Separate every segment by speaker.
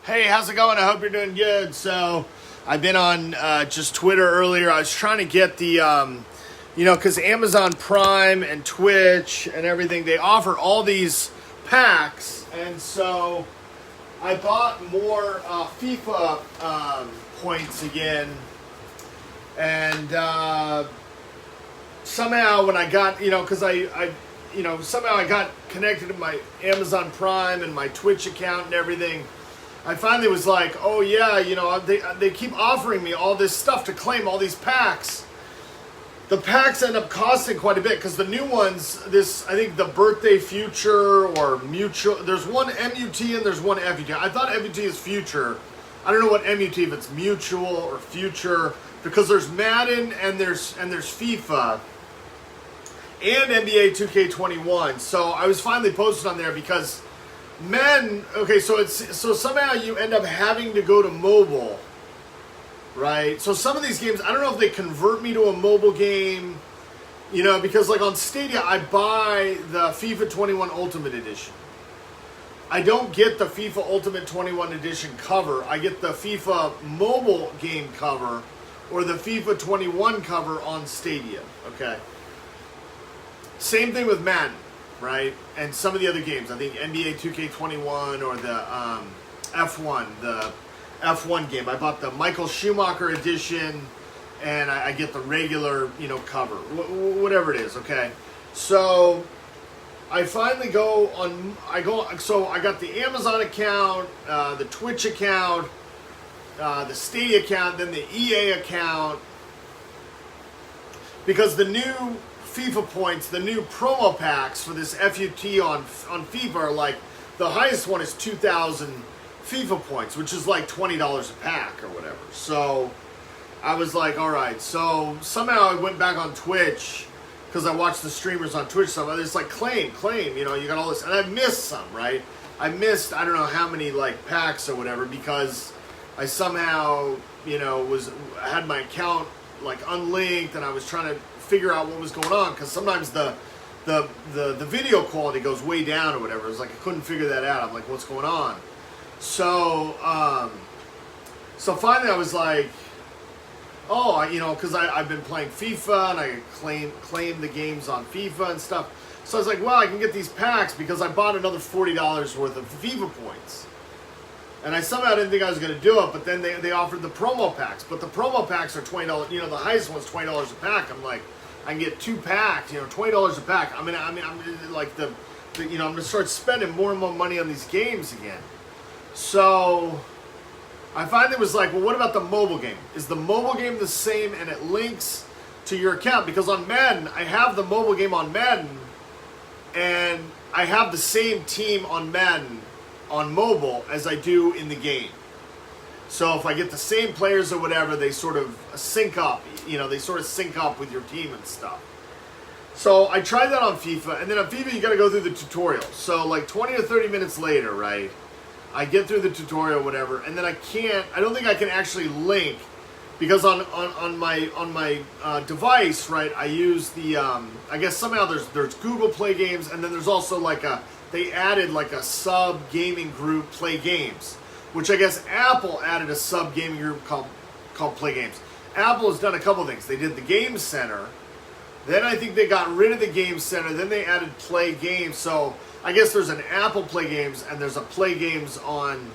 Speaker 1: Hey, how's it going? I hope you're doing good. So, I've been on just Twitter earlier. I was trying to get the, because Amazon Prime and Twitch and everything, they offer all these packs. And so, I bought more FIFA points again. And somehow when I got, because somehow I got connected to my Amazon Prime and my Twitch account and everything. I finally was like, oh yeah, they keep offering me all this stuff to claim all these packs. The packs end up costing quite a bit because the new ones, I think the Birthday Future or Mutual, there's one MUT and there's one FUT. I thought FUT is Future. I don't know what MUT, if it's Mutual or Future, because there's Madden and there's FIFA and NBA 2K21. So I was finally posted on there because so somehow you end up having to go to mobile, right? So some of these games, I don't know if they convert me to a mobile game, because like on Stadia, I buy the FIFA 21 Ultimate Edition. I don't get the FIFA Ultimate 21 Edition cover. I get the FIFA mobile game cover or the FIFA 21 cover on Stadia, okay? Same thing with Madden. Right? And some of the other games, I think NBA 2K21 or the F1 game. I bought the Michael Schumacher edition and I get the regular, cover. Whatever it is, okay? So I finally so I got the Amazon account, the Twitch account, the Stadia account, then the EA account, because the new FIFA points, the new promo packs for this FUT on FIFA are like, the highest one is 2,000 FIFA points, which is like $20 a pack or whatever. So I was like, all right. So somehow I went back on Twitch because I watched the streamers on Twitch. So it's like claim, you got all this, and I missed some, right? I missed, I don't know how many like packs or whatever, because I somehow, had my account like unlinked and I was trying to figure out what was going on, because sometimes the video quality goes way down or whatever. It's like I couldn't figure that out. I'm like, what's going on? So so finally I was like, because I've been playing FIFA and I claim the games on FIFA and stuff. So I was like, well, I can get these packs because I bought another $40 worth of FIFA points. And I somehow didn't think I was going to do it, but then they offered the promo packs. But the promo packs are $20. The highest one's $20 a pack. I'm like, I can get 2 packs, $20 a pack. I'm like I'm going to start spending more and more money on these games again. So I finally was like, well, what about the mobile game? Is the mobile game the same and it links to your account? Because on Madden, I have the mobile game on Madden, and I have the same team on Madden on mobile as I do in the game. So if I get the same players or whatever, they sort of sync up, with your team and stuff. So I tried that on FIFA, and then on FIFA you got to go through the tutorial. So like 20 or 30 minutes later, right, I get through the tutorial, whatever, and then I don't think I can actually link, because on my device, right, I use the, I guess somehow there's Google Play Games, and then there's also they added like a sub gaming group, Play Games, which I guess Apple added a sub gaming group called Play Games. Apple has done a couple things. They did the Game Center, then I think they got rid of the Game Center, then they added Play Games. So I guess there's an Apple Play Games and there's a Play Games on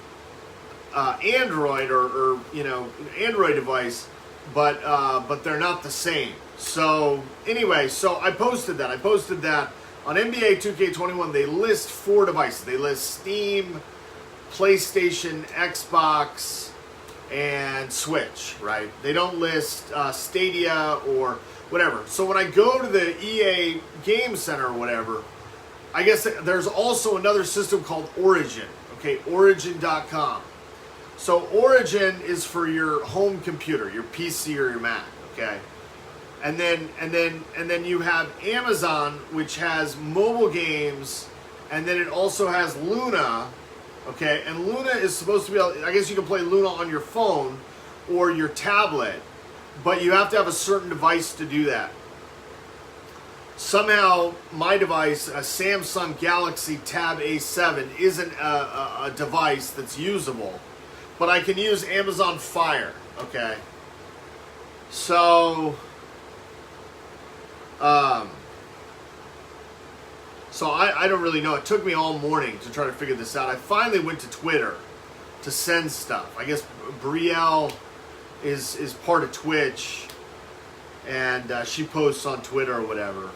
Speaker 1: Android or Android device, but they're not the same. So anyway, so I posted that. On NBA 2K21, they list 4 devices. They list Steam, PlayStation, Xbox, and Switch, right? They don't list Stadia or whatever. So when I go to the EA Game Center or whatever, I guess there's also another system called Origin, okay? Origin.com. So Origin is for your home computer, your PC or your Mac, okay? And then you have Amazon, which has mobile games, and then it also has Luna, okay? And Luna is supposed to be, I guess you can play Luna on your phone or your tablet, but you have to have a certain device to do that. Somehow my device, a Samsung Galaxy Tab A7, isn't a device that's usable. but I can use Amazon Fire. Okay. So, I don't really know. It took me all morning to try to figure this out. I finally went to Twitter to send stuff. I guess Brielle is part of Twitch, and she posts on Twitter or whatever.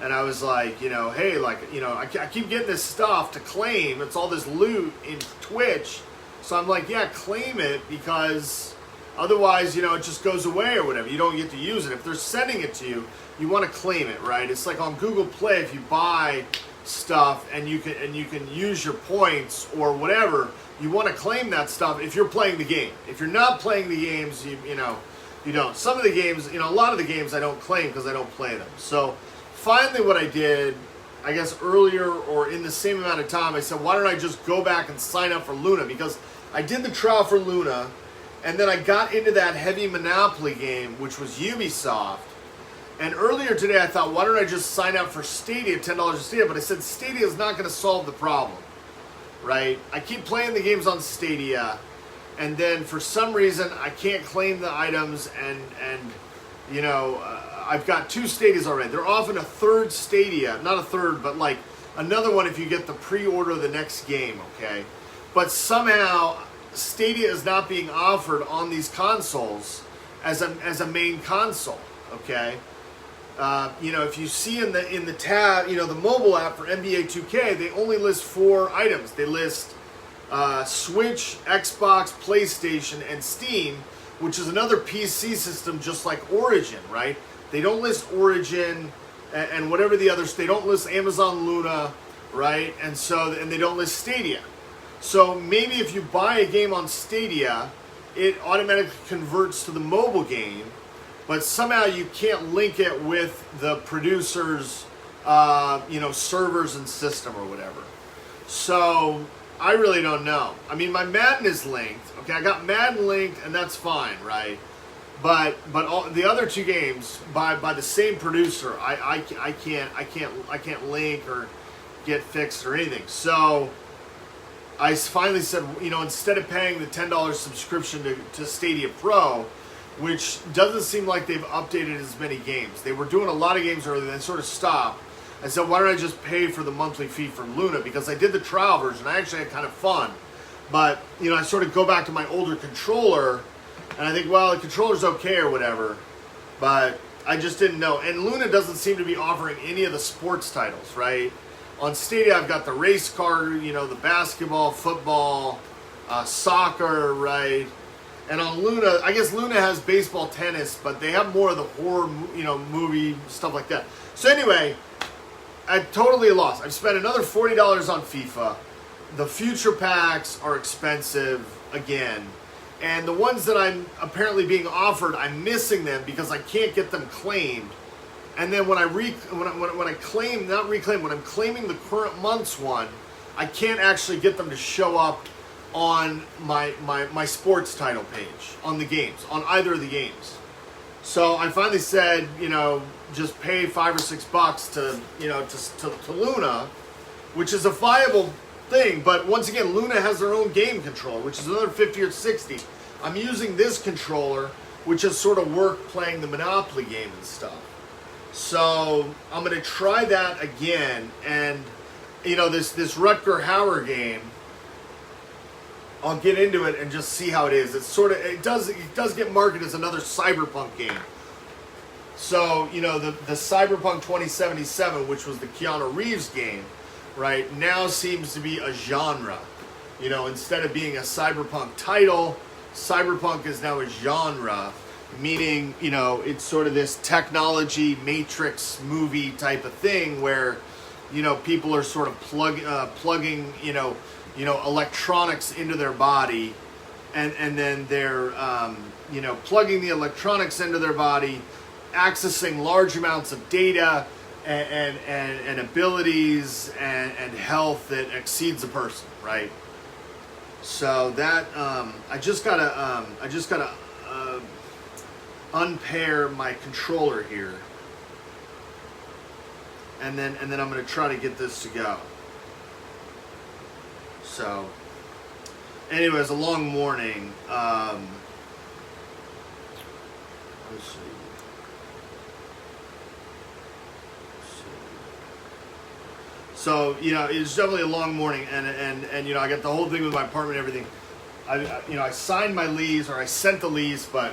Speaker 1: And I was like, hey, I keep getting this stuff to claim. It's all this loot in Twitch. So I'm like, yeah, claim it, because otherwise, it just goes away or whatever. You don't get to use it. If they're sending it to you, you want to claim it, right? It's like on Google Play, if you buy stuff and you can use your points or whatever, you want to claim that stuff if you're playing the game. If you're not playing the games, you don't. Some of the games, a lot of the games I don't claim because I don't play them. So finally what I did, I guess earlier or in the same amount of time, I said, why don't I just go back and sign up for Luna? Because I did the trial for Luna, and then I got into that heavy Monopoly game, which was Ubisoft. And earlier today I thought, why don't I just sign up for Stadia, $10 a Stadia? But I said Stadia is not going to solve the problem, right? I keep playing the games on Stadia, and then for some reason I can't claim the items, and I've got 2 Stadias already. They're often a third Stadia, not a third, but like another one if you get the pre-order of the next game, okay? But somehow Stadia is not being offered on these consoles as a main console, okay? If you see in the tab, the mobile app for NBA 2K, they only list 4 items. They list Switch, Xbox, PlayStation, and Steam, which is another PC system just like Origin, right? They don't list Origin and whatever the others. They don't list Amazon Luna, right? And they don't list Stadia. So maybe if you buy a game on Stadia, it automatically converts to the mobile game, but somehow you can't link it with the producer's, servers and system or whatever. So I really don't know. I mean, my Madden is linked. Okay, I got Madden linked, and that's fine, right? But all the other 2 games by the same producer, I can't link or get fixed or anything. So I finally said, instead of paying the $10 subscription to Stadia Pro, which doesn't seem like they've updated as many games. They were doing a lot of games earlier, then sort of stopped. I said, why don't I just pay for the monthly fee for Luna? Because I did the trial version. I actually had kind of fun. But, I sort of go back to my older controller, and I think, well, the controller's okay or whatever. But I just didn't know. And Luna doesn't seem to be offering any of the sports titles, right? On Stadia, I've got the race car, the basketball, football, soccer, right? And on Luna, I guess Luna has baseball, tennis, but they have more of the horror, movie, stuff like that. So anyway, I totally lost. I've spent another $40 on FIFA. The future packs are expensive again. And the ones that I'm apparently being offered, I'm missing them because I can't get them claimed. And then when I claim, not reclaim, when I'm claiming the current month's one, I can't actually get them to show up on my sports title page on the games, on either of the games. So I finally said, just pay $5 or $6 to Luna, which is a viable thing. But once again, Luna has their own game controller, which is another $50 or $60. I'm using this controller, which has sort of worked playing the Monopoly game and stuff. So I'm going to try that again. And, this Rutger Hauer game, I'll get into it and just see how it is. It does get marketed as another cyberpunk game. So, the Cyberpunk 2077, which was the Keanu Reeves game, right, now seems to be a genre. Instead of being a cyberpunk title, cyberpunk is now a genre, meaning, it's sort of this technology matrix movie type of thing where, people are sort of plugging, electronics into their body, and then they're, plugging the electronics into their body, accessing large amounts of data and abilities and health that exceeds a person, right? So that I just gotta unpair my controller here, and then I'm gonna try to get this to go. So anyway, it was a long morning. Let's see. So, you know, it's definitely a long morning, and you know, I got the whole thing with my apartment and everything. I signed my lease, or I sent the lease, but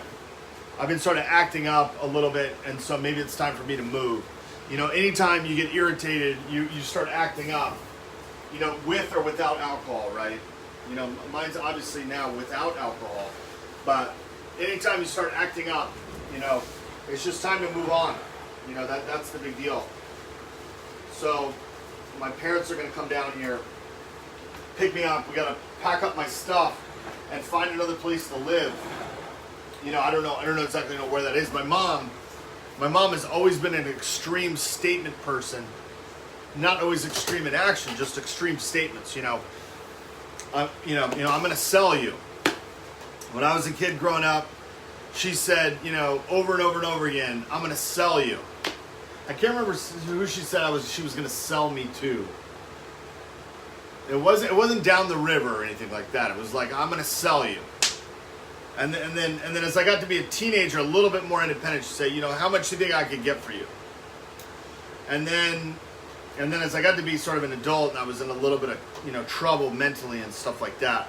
Speaker 1: I've been sort of acting up a little bit, and so maybe it's time for me to move. You know, anytime you get irritated, you start acting up, you know, with or without alcohol, right? You know, mine's obviously now without alcohol, but anytime you start acting up, you know, it's just time to move on. You know, that's the big deal. So my parents are going to come down here, pick me up. We got to pack up my stuff and find another place to live. You know, I don't know exactly where that is. My mom has always been an extreme statement person. Not always extreme in action, just extreme statements. You know, I'm going to sell you. When I was a kid growing up, she said, you know, over and over and over again, I'm going to sell you. I can't remember who she said she was going to sell me to. It wasn't down the river or anything like that. It was like, I'm going to sell you. And then as I got to be a teenager, a little bit more independent, she'd say, you know, how much do you think I could get for you? And then as I got to be sort of an adult, and I was in a little bit of, you know, trouble mentally and stuff like that,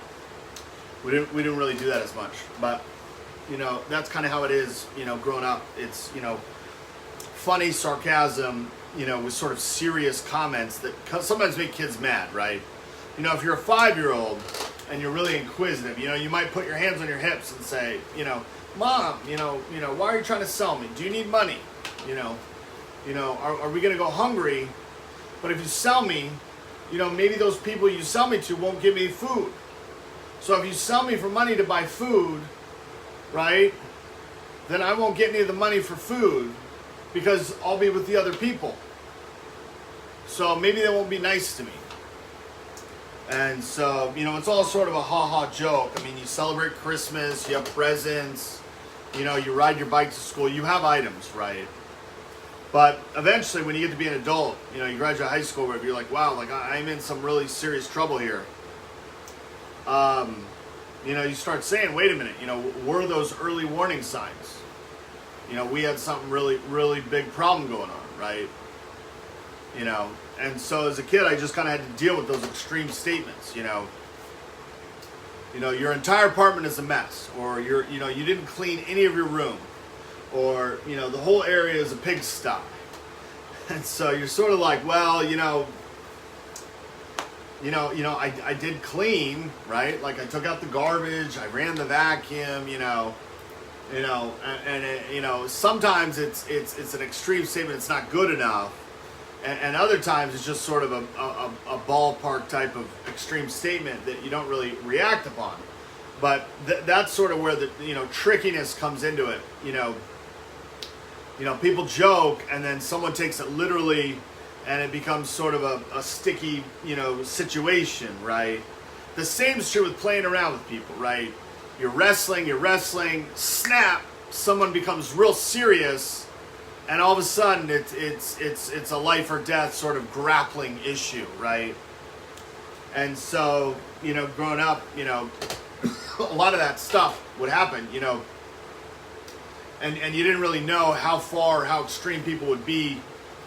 Speaker 1: we didn't really do that as much. But, you know, that's kind of how it is, you know, growing up. It's, you know, funny sarcasm, you know, with sort of serious comments that sometimes make kids mad, right? You know, if you're a 5-year-old and you're really inquisitive, you know, you might put your hands on your hips and say, you know, Mom, you know, why are you trying to sell me? Do you need money? You know, are we going to go hungry? But if you sell me, you know, maybe those people you sell me to won't give me food. So if you sell me for money to buy food, right, then I won't get any of the money for food because I'll be with the other people. So maybe they won't be nice to me. And so, you know, it's all sort of a ha-ha joke. I mean, you celebrate Christmas, you have presents, you know, you ride your bike to school, you have items, right? But eventually, when you get to be an adult, you know, you graduate high school, where you're like, wow, like I'm in some really serious trouble here. You know, you start saying, wait a minute, you know, were those early warning signs? You know, we had something really, really big problem going on, right? You know, and so as a kid, I just kind of had to deal with those extreme statements, you know. You know, your entire apartment is a mess, or you didn't clean any of your room, or, you know, the whole area is a pigsty. And so you're sort of like, well, I did clean, right? Like I took out the garbage, I ran the vacuum, sometimes it's an extreme statement, it's not good enough. And other times it's just sort of a ballpark type of extreme statement that you don't really react upon. But that's sort of where the, you know, trickiness comes into it. You know, people joke and then someone takes it literally and it becomes sort of a sticky, you know, situation, right? The same is true with playing around with people, right? You're wrestling, snap, someone becomes real serious, and all of a sudden it's a life or death sort of grappling issue, right? And so, you know, growing up, you know, a lot of that stuff would happen, you know, and you didn't really know how extreme people would be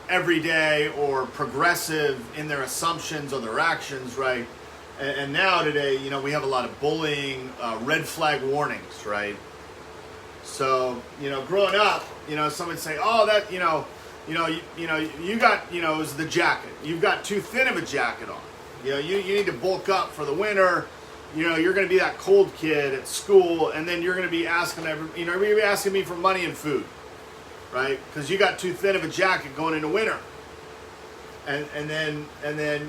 Speaker 1: every day or progressive in their assumptions or their actions, right? And now today, you know, we have a lot of bullying, red flag warnings, right? So, you know, growing up, you know, someone would say, oh, that, you got, you know, it was the jacket. You've got too thin of a jacket on. You know, you need to bulk up for the winter. You know, you're going to be that cold kid at school, and then you're going to be asking you're going to be asking me for money and food, right? Because you got too thin of a jacket going into winter. And then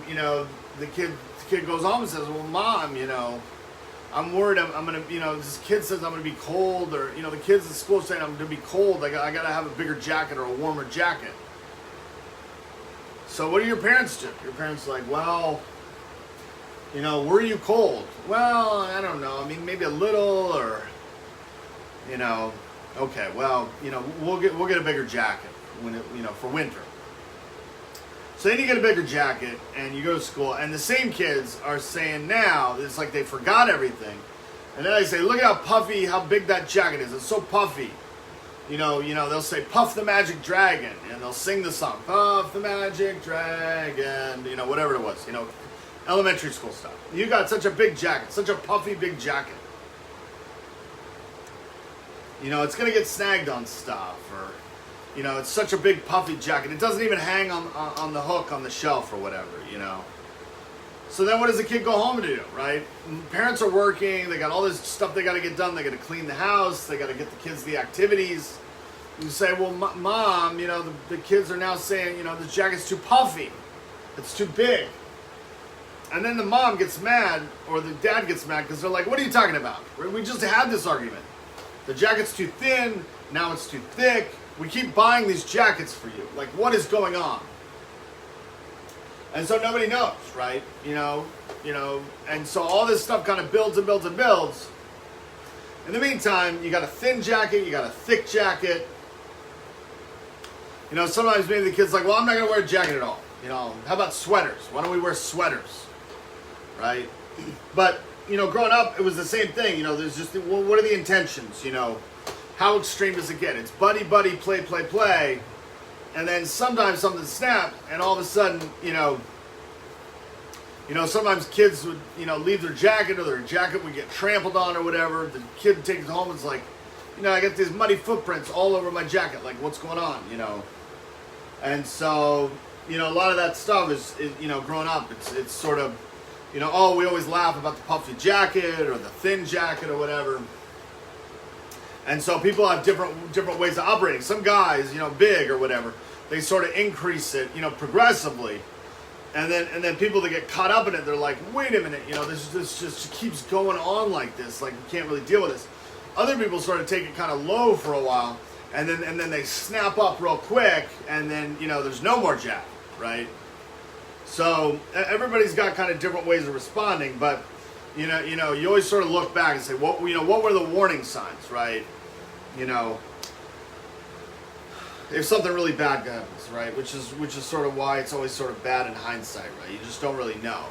Speaker 1: you know, the kid goes home and says, well, Mom, you know, I'm worried I'm going to, you know, this kid says I'm going to be cold, or, you know, the kids at school saying I'm going to be cold. I got to have a bigger jacket or a warmer jacket. So what do your parents do? Your parents are like, well, you know, were you cold? Well, I don't know. I mean, maybe a little, or, you know, okay, well, you know, we'll get a bigger jacket when it, you know, for winter. So then you get a bigger jacket and you go to school, and the same kids are saying now, it's like they forgot everything. And then I say, look at how puffy, how big that jacket is. It's so puffy. They'll say, Puff the Magic Dragon, and they'll sing the song, Puff the Magic Dragon, whatever it was, elementary school stuff. You got such a big jacket, such a puffy big jacket. It's going to get snagged on stuff, or, it's such a big puffy jacket. It doesn't even hang on the hook on the shelf or whatever, So then what does the kid go home to do, right? Parents are working, they got all this stuff they got to get done. They got to clean the house, they got to get the kids the activities. You say, well, Mom, the kids are now saying, this jacket's too puffy. It's too big. And then the mom gets mad, or the dad gets mad, because they're like, what are you talking about? We just had this argument. The jacket's too thin, now it's too thick. We keep buying these jackets for you. Like, what is going on? And so nobody knows, right? And so all this stuff kind of builds and builds and builds. In the meantime, you got a thin jacket, you got a thick jacket. Sometimes maybe the kid's like, well, I'm not going to wear a jacket at all. How about sweaters? Why don't we wear sweaters? Right? But, growing up, it was the same thing. There's just, well, what are the intentions? How extreme does it get? It's buddy, buddy, play, play, play. And then sometimes something snapped, and all of a sudden, sometimes kids would, leave their jacket, or their jacket would get trampled on or whatever. The kid takes it home and is like, I got these muddy footprints all over my jacket. Like, what's going on, And so, a lot of that stuff is growing up, it's sort of, oh, we always laugh about the puffy jacket or the thin jacket or whatever. And so people have different ways of operating. Some guys, big or whatever, they sort of increase it, progressively. And then people that get caught up in it, they're like, wait a minute, this just keeps going on like this. Like, we can't really deal with this. Other people sort of take it kind of low for a while, and then they snap up real quick, and then, there's no more jack, right? So everybody's got kind of different ways of responding, but you always sort of look back and say, what were the warning signs, right? If something really bad happens, right? Which is sort of why it's always sort of bad in hindsight, right? You just don't really know,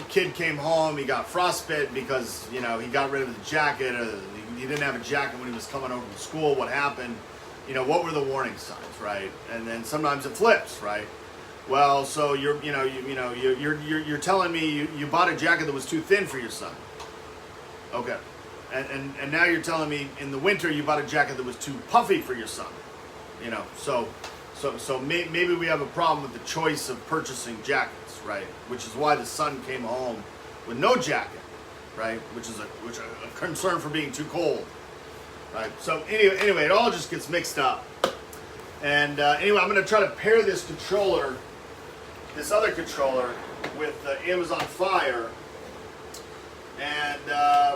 Speaker 1: Kid came home, he got frostbite because, he got rid of the jacket, or he didn't have a jacket when he was coming home from school. What happened? What were the warning signs, right? And then sometimes it flips, right? Well, so you're telling me you bought a jacket that was too thin for your son. Okay. And now you're telling me in the winter you bought a jacket that was too puffy for your son. So maybe we have a problem with the choice of purchasing jackets, right? Which is why the son came home with no jacket, right? Which is a concern for being too cold, right? So anyway, it all just gets mixed up. And anyway, I'm going to try to pair this other controller with the Amazon Fire, and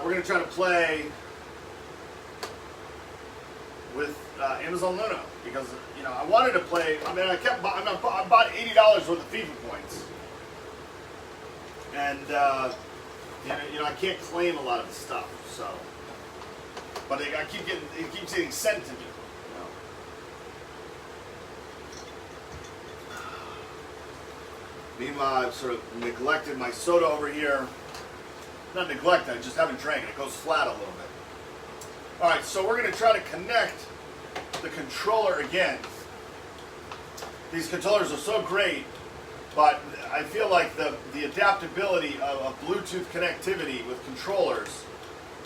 Speaker 1: we're going to try to play with Amazon Luna, because I wanted to play. I mean, I bought $80 worth of FIFA points, and I can't claim a lot of the stuff. So, but it keeps getting sent to me. Meanwhile, I've sort of neglected my soda over here. Not neglected, I just haven't drank it. It goes flat a little bit. Alright, so we're going to try to connect the controller again. These controllers are so great, but I feel like the adaptability of Bluetooth connectivity with controllers,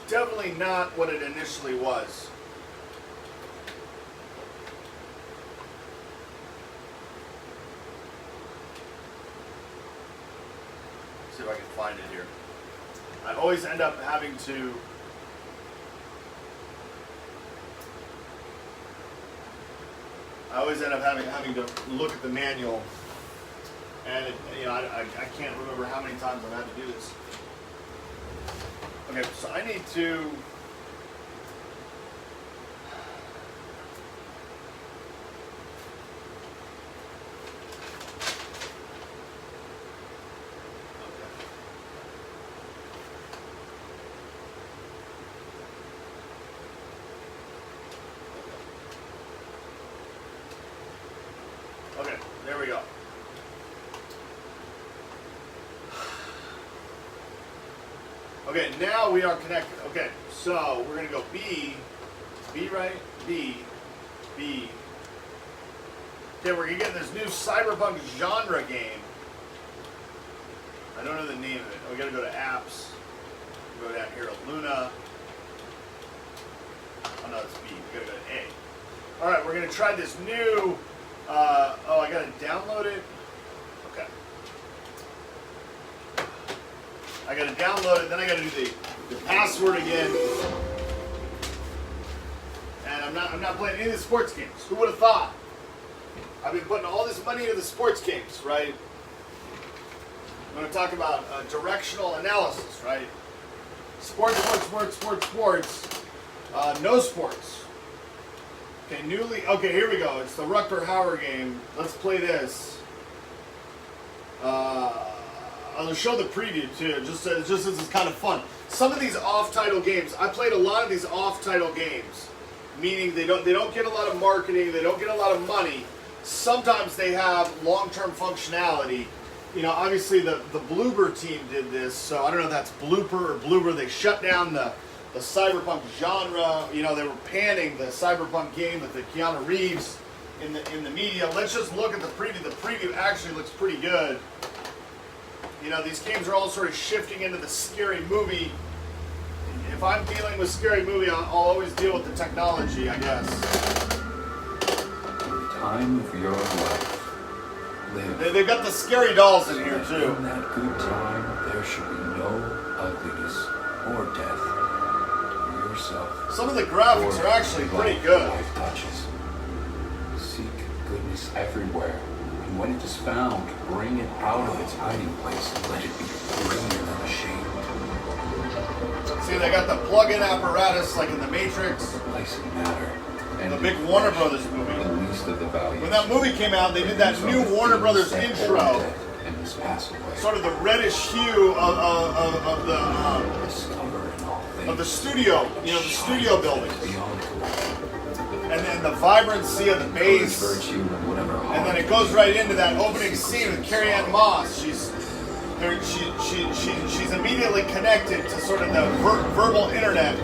Speaker 1: definitely not what it initially was. See if I can find it here. I always end up having to having to look at the manual, and I can't remember how many times I've had to do this. Okay, so I need to. Okay, now we are connected. Okay, so we're gonna go B, right? B. Okay, we're gonna get this new cyberpunk genre game. I don't know the name of it. We gotta go to apps. Go down here to Luna. Oh no, it's B. We gotta go to A. All right, we're gonna try this new. Oh, I gotta download it. Okay. I gotta download it. Then I gotta do the password again. And I'm not playing any of the sports games. Who would have thought? I've been putting all this money into the sports games, right? I'm going to talk about directional analysis, right? Sports. No sports. Okay, here we go. It's the Rutger Hauer game. Let's play this. I'll show the preview too, just as it's kind of fun. Some of these off-title games, I played a lot of these off-title games, meaning they don't get a lot of marketing, they don't get a lot of money. Sometimes they have long-term functionality. You know, obviously the Bloober team did this, so I don't know if that's Blooper or Bloober. They shut down the cyberpunk genre. You know, they were panning the cyberpunk game with the Keanu Reeves in the media. Let's just look at the preview. The preview actually looks pretty good. You know, these games are all sort of shifting into the scary movie. If I'm dealing with scary movie, I'll always deal with the technology, I guess.
Speaker 2: Time of your life. Live.
Speaker 1: They've got the scary dolls in here too.
Speaker 2: In that good time, there should be no ugliness or death for yourself.
Speaker 1: Some of the graphics are actually pretty good.
Speaker 2: Life touches. Seek goodness everywhere, and when it is found, bring it out of its hiding place and let it be greater than ashamed.
Speaker 1: See, they got the plug-in apparatus like in the Matrix.
Speaker 2: Place and matter. And
Speaker 1: the big Warner Brothers movie.
Speaker 2: The least of the values.
Speaker 1: When that movie came out, they did that new Warner Brothers intro. Sort of the reddish hue of the studio, you know, the studio buildings. And then the vibrancy of the bass. And then it goes right into that opening scene with Carrie-Anne Moss. She's immediately connected to sort of the verbal internet.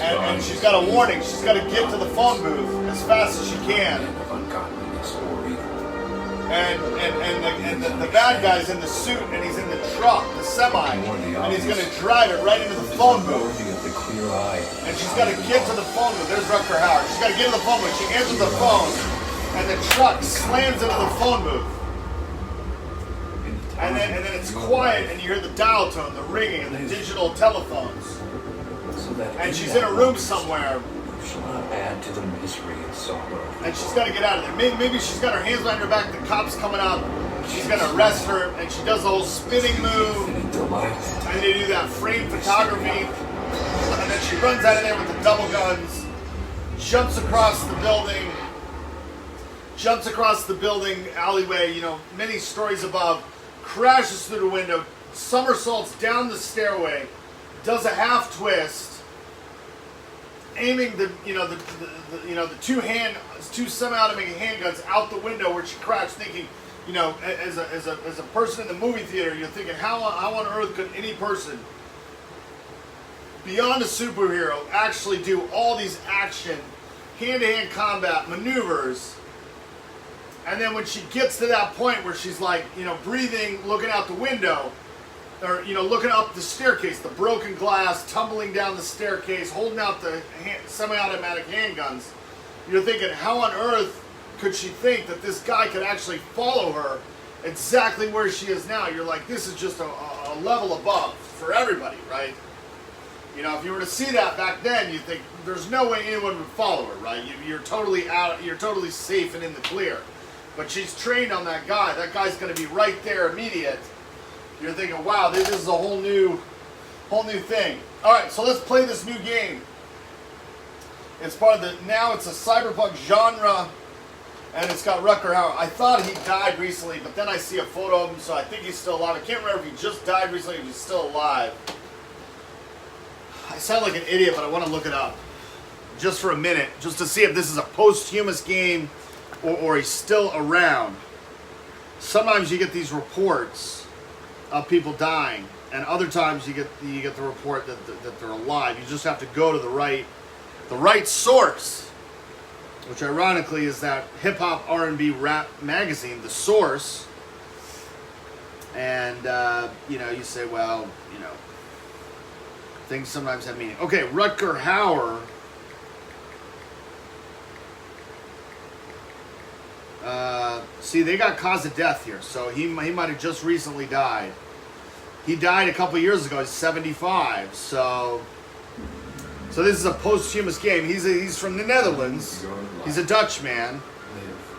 Speaker 1: And she's got a warning. She's got to get to the phone booth as fast as she can. And the bad guy's in the suit, and he's in the truck, the semi, and he's going to drive it right into the phone booth. And she's got to get to the phone booth. There's Rutger Hauer. She's got to get to the phone booth. She answers the phone, and the truck slams into the phone booth. And then it's quiet, and you hear the dial tone, the ringing, and the digital telephones. And she's in a room somewhere.
Speaker 2: Shall not add to the misery and sorrow.
Speaker 1: And she's got to get out of there. Maybe she's got her hands behind her back. The cop's coming up. She's going to arrest her, and she does the whole spinning move. And they do that frame photography. And then she runs out of there with the double guns. Jumps across the building alleyway. You know, many stories above. Crashes through the window. Somersaults down the stairway. Does a half twist. Aiming the two semi-automatic handguns out the window where she crashed, thinking, you know, as a person in the movie theater, you're thinking, how on earth could any person beyond a superhero actually do all these action, hand-to-hand combat maneuvers? And then when she gets to that point where she's like, you know, breathing, looking out the window. Or, you know, looking up the staircase, the broken glass, tumbling down the staircase, holding out the semi-automatic handguns. You're thinking, how on earth could she think that this guy could actually follow her exactly where she is now? You're like, this is just a level above for everybody, right? You know, if you were to see that back then, you think there's no way anyone would follow her, right? You're totally out, you're totally safe and in the clear. But she's trained on that guy. That guy's going to be right there immediate. You're thinking, wow, this is a whole new thing. All right, so let's play this new game. It's part of now it's a cyberpunk genre, and it's got Rutger Hauer. I thought he died recently, but then I see a photo of him, so I think he's still alive. I can't remember if he just died recently or if he's still alive. I sound like an idiot, but I want to look it up just for a minute, just to see if this is a posthumous game or he's still around. Sometimes you get these reports. of people dying, and other times you get the report that they're alive. You just have to go to the right source, which ironically is that hip hop R&B rap magazine, The Source. And you say, well, things sometimes have meaning. Okay, Rutger Hauer. See, they got cause of death here, so he might have just recently died. He died a couple years ago. He's 75. So this is a posthumous game. He's from the Netherlands. He's a Dutch man,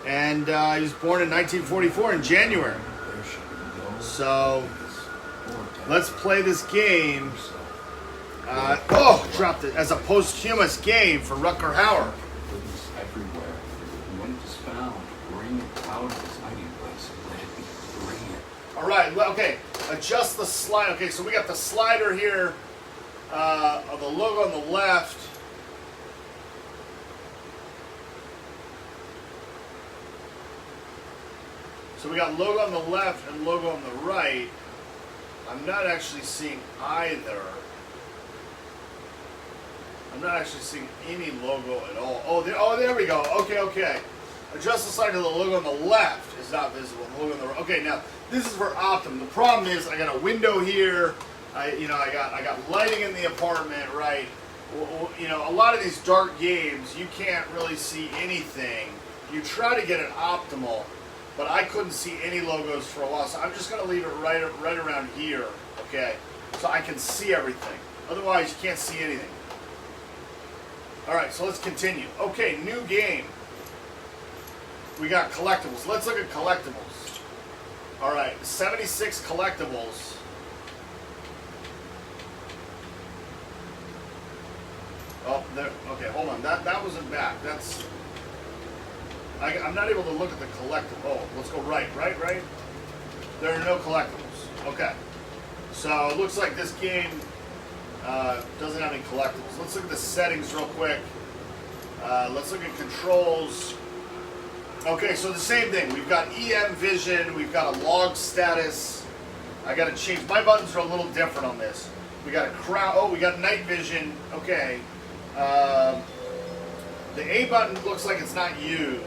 Speaker 1: and he was born in 1944 in January. So let's play this game. Dropped it as a posthumous game for Rutger Hauer.
Speaker 2: Goodness everywhere. And when it is found, bring it out of its hiding place and let it be brilliant.
Speaker 1: All right. Okay. Adjust the slide. Okay. So we got the slider here of the logo on the left. So we got logo on the left and logo on the right. I'm not actually seeing either. I'm not actually seeing any logo at all. Oh, there we go. Okay. Adjust the side of the logo on the left is not visible. The logo on the right. Okay, now this is for Optum. The problem is I got a window here. I got lighting in the apartment, right? A lot of these dark games you can't really see anything. You try to get it optimal, but I couldn't see any logos for a while, so I'm just going to leave it right around here, okay? So I can see everything. Otherwise, you can't see anything. All right, so let's continue. Okay, new game. We got collectibles. Let's look at collectibles. All right, 76 collectibles. Oh, there. Okay, hold on. That wasn't back. I'm not able to look at the collectible. Oh, let's go right. There are no collectibles. Okay. So it looks like this game doesn't have any collectibles. Let's look at the settings real quick. Let's look at controls. Okay, so the same thing. We've got EM vision. We've got a log status. I got to change. My buttons are a little different on this. We got a crowd. Oh, we got night vision. Okay. The A button looks like it's not used.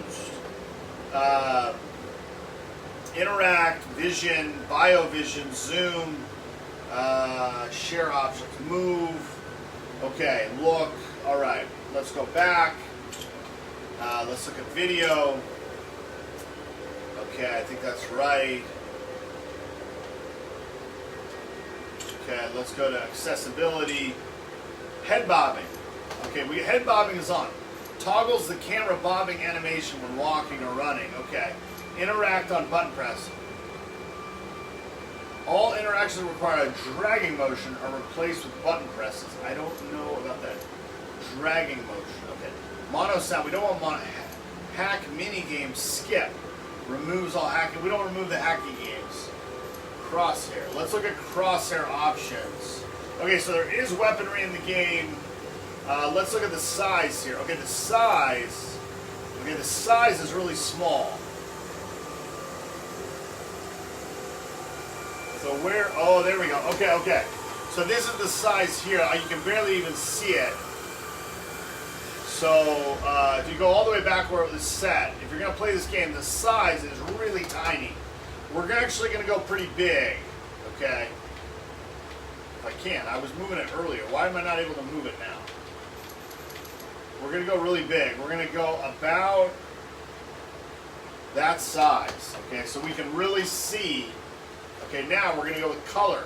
Speaker 1: Interact, vision, biovision, zoom, share options, move. Okay, look. All right, let's go back. Let's look at video. Okay, I think that's right. Okay, let's go to accessibility. Head bobbing. Okay, head bobbing is on. Toggles the camera bobbing animation when walking or running. Okay. Interact on button press. All interactions that require a dragging motion are replaced with button presses. I don't know about that dragging motion. Okay. Mono sound. We don't want mono. Hack mini game skip. Removes all hacking. We don't remove the hacking games. Crosshair. Let's look at crosshair options. Okay, so there is weaponry in the game. Let's look at the size here. Okay, the size is really small. So there we go. Okay. So this is the size here. You can barely even see it. So if you go all the way back where it was set, if you're going to play this game, the size is really tiny. We're actually going to go pretty big, okay? If I can. I was moving it earlier. Why am I not able to move it now? We're going to go really big. We're going to go about that size, okay? So we can really see. Okay, now we're going to go with color.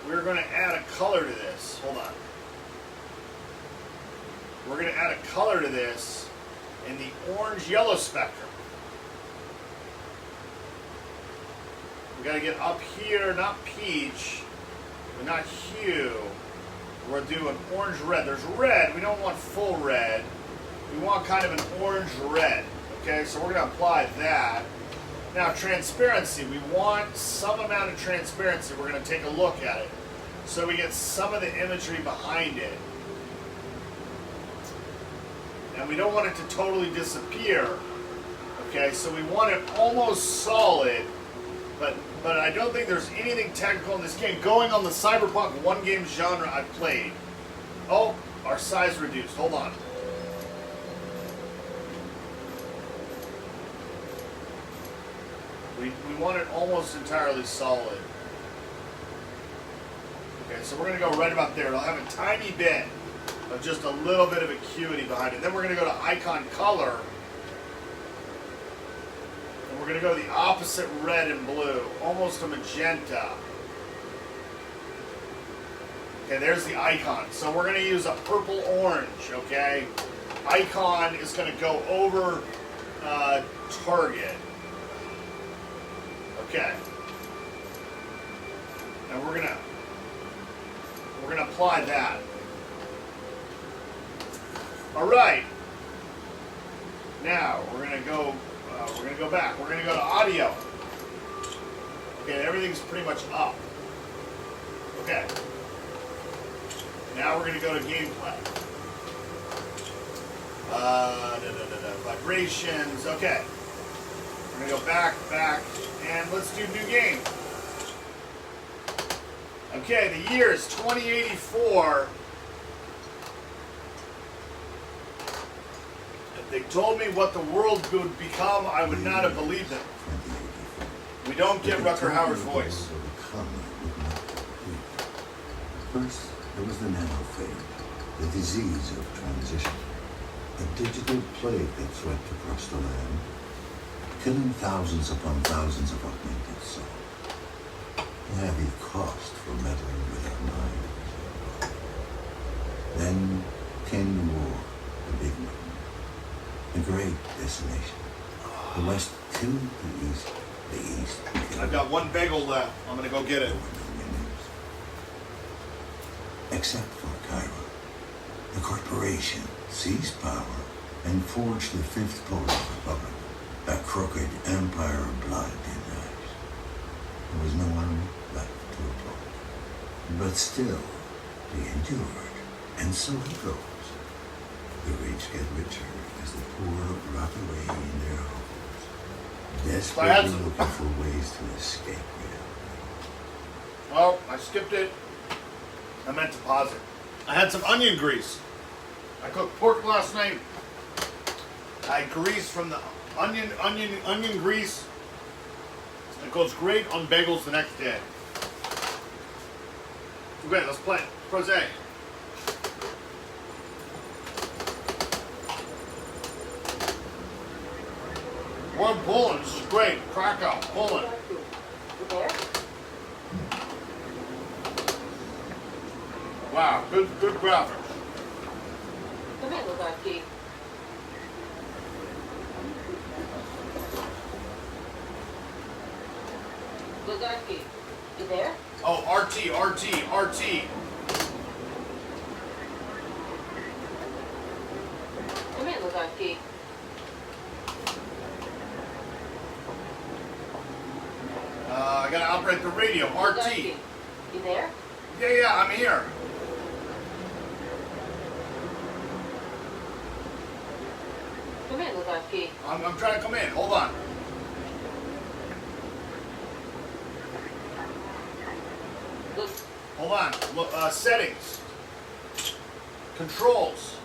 Speaker 1: We're going to add a color to this. Hold on. We're going to add a color to this in the orange-yellow spectrum. We got to get up here, not peach, but not hue. We're doing orange-red. There's red. We don't want full red. We want kind of an orange-red. Okay, so we're going to apply that. Now, transparency. We want some amount of transparency. We're going to take a look at it. So we get some of the imagery behind it. And we don't want it to totally disappear. Okay, so we want it almost solid, but but I don't think there's anything technical in this game. Going on the Cyberpunk one game genre I've played. Oh, our size reduced. Hold on. We want it almost entirely solid. Okay, so we're going to go right about there. It'll have a tiny bit of just a little bit of acuity behind it. Then we're going to go to icon color. And we're going to go to the opposite red and blue. Almost a magenta. Okay, there's the icon. So we're going to use a purple orange, okay? Icon is going to go over target. Okay. And we're gonna apply that. All right. Now we're gonna go back. We're gonna go to audio. Okay, everything's pretty much up. Okay. Now we're gonna go to gameplay. Vibrations. Okay. We're gonna go back, and let's do new game. Okay, the year is 2084. If they told me what the world would become, I would not have believed them. We don't get Rutger Hauer's voice.
Speaker 3: First, there was the nanophage, the disease of transition, a digital plague that swept across the land, killing thousands upon thousands of augmented souls. A heavy cost for meddling with our minds. Then came the war, the big one, the great desolation. The West killed the East,
Speaker 1: I've got one bagel left. I'm gonna go get it.
Speaker 3: Except for Cairo. The corporation seized power and forged the Fifth Polish Republic, a crooked empire of blood and knives. There was no one left to oppose. But still, they endured, and so it goes. The rich get richer as the poor rot away in their homes, desperately looking for ways to escape reality.
Speaker 1: Well, I skipped it. I meant to pause it. I had some onion grease. I cooked pork last night. I grease from the onion grease. It goes great on bagels the next day. Okay, let's play it. Press A. One Poland. This is great. Krakow, Poland.
Speaker 4: There?
Speaker 1: Wow, good graphics.
Speaker 4: Come in, Lugarski. Lugarski, you there?
Speaker 1: Oh, RT.
Speaker 4: Come in, Lugarski.
Speaker 1: I gotta operate the radio. RT.
Speaker 4: Lugarski, you there?
Speaker 1: Yeah, I'm here.
Speaker 4: Come in, Lugarski.
Speaker 1: I'm trying to come in. Hold on.
Speaker 4: Look,
Speaker 1: Hold on. Look, settings. Controls.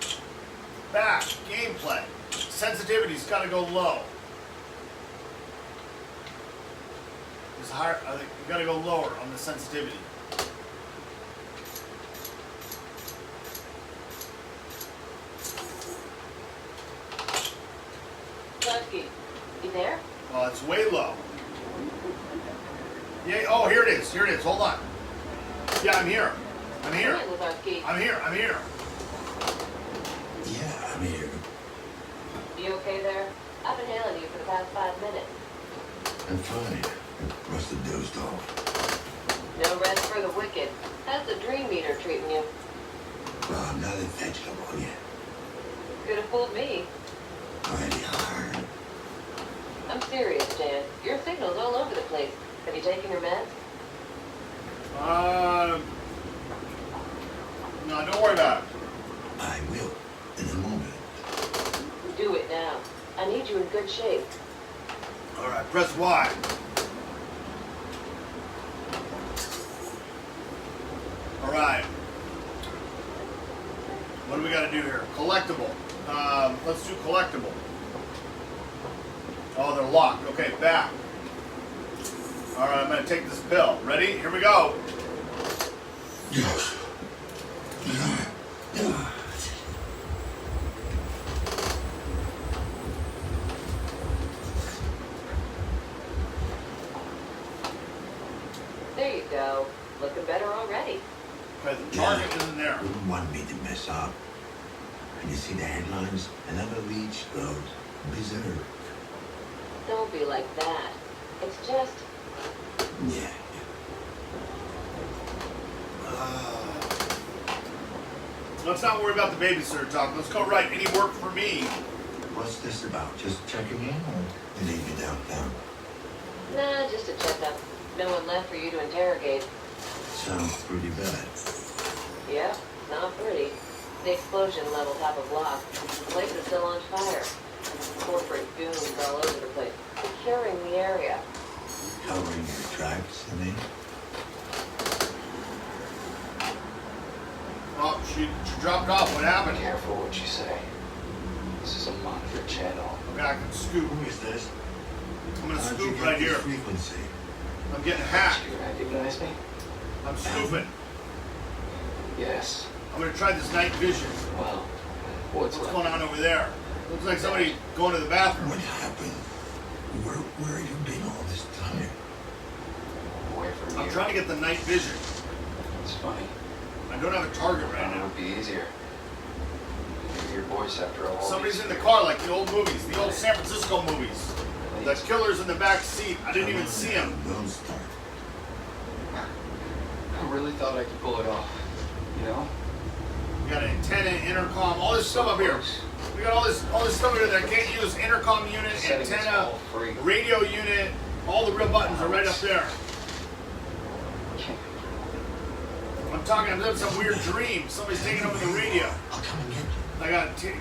Speaker 1: Back. Gameplay. Sensitivity's gotta go low. It's higher. I think you gotta go lower on the sensitivity.
Speaker 4: Lugarski, you there?
Speaker 1: Oh, it's way low. Yeah. Oh, here it is. Hold on. Yeah, I'm here.
Speaker 4: Come in, Lugarski.
Speaker 1: I'm here.
Speaker 3: Yeah, I'm here.
Speaker 4: You okay there? I've been hailing you for the past 5 minutes.
Speaker 3: I'm fine. Must have dozed off.
Speaker 4: No rest for the wicked. How's the dream meter treating you?
Speaker 3: Well, I'm not a vegetable yet.
Speaker 4: Could have fooled me.
Speaker 3: Already hard.
Speaker 4: I'm serious, Dan. Your signal's all over the place. Have you taken your meds?
Speaker 1: No, don't worry about it.
Speaker 3: I will, in a moment.
Speaker 4: Do it now. I need you in good shape.
Speaker 1: All right, press Y. Alright. What do we gotta do here? Collectible. Let's do collectible. Oh, they're locked. Okay, back. Alright, I'm gonna take this pill. Ready? Here we go.
Speaker 3: Yes.
Speaker 4: There you go. Looking better already.
Speaker 1: Okay, the target isn't there.
Speaker 3: Wouldn't want me to mess up. And you see the headlines? Another leech goes berserk.
Speaker 4: Don't be like that. It's just...
Speaker 3: Yeah.
Speaker 1: Let's not worry about the babysitter talk. Let's go right. Any work for me?
Speaker 3: What's this about? Just checking in or you leave you downtown?
Speaker 4: Nah, just a checkup. No one left for you to interrogate.
Speaker 3: Sounds pretty bad.
Speaker 4: Yeah, not pretty. The explosion leveled half a block. The place is still on fire. Corporate goons all over the place, securing the area.
Speaker 3: Covering your tracks, I mean?
Speaker 1: Oh, she dropped off. What happened?
Speaker 2: Careful what you say. This is a monitor channel.
Speaker 1: Okay, I can scoop.
Speaker 3: Who is this?
Speaker 1: I'm gonna
Speaker 3: How'd you
Speaker 1: scoop
Speaker 3: get
Speaker 1: right
Speaker 3: this
Speaker 1: here.
Speaker 3: frequency?
Speaker 1: I'm getting hacked.
Speaker 2: Do you recognize me?
Speaker 1: I'm scooping.
Speaker 2: Yes.
Speaker 1: I'm gonna try this night vision.
Speaker 2: Well, what's
Speaker 1: What's
Speaker 2: left?
Speaker 1: going on over there? Looks like somebody going to the bathroom.
Speaker 3: What happened? Where have you been all this time?
Speaker 2: Away from
Speaker 1: I'm
Speaker 2: you.
Speaker 1: trying to get the night vision.
Speaker 2: It's funny.
Speaker 1: I don't have a target right
Speaker 2: It
Speaker 1: now.
Speaker 2: would be easier. Hear your voice after all.
Speaker 1: Somebody's
Speaker 2: these
Speaker 1: in the
Speaker 2: years.
Speaker 1: car like the old movies, the old San Francisco movies. The
Speaker 2: Please.
Speaker 1: killer's in the back seat. I didn't even see him.
Speaker 3: Don't start.
Speaker 2: I really thought I could pull it off. You know?
Speaker 1: We got an antenna, intercom, all this stuff up here. We got all this stuff here that I can't use. Intercom unit,
Speaker 2: Setting is
Speaker 1: antenna,
Speaker 2: all free.
Speaker 1: radio unit. All the real buttons are right up there. I'm talking. I'm having some weird dream. Somebody's taking over the radio.
Speaker 3: I'll come and get you.
Speaker 1: I got tape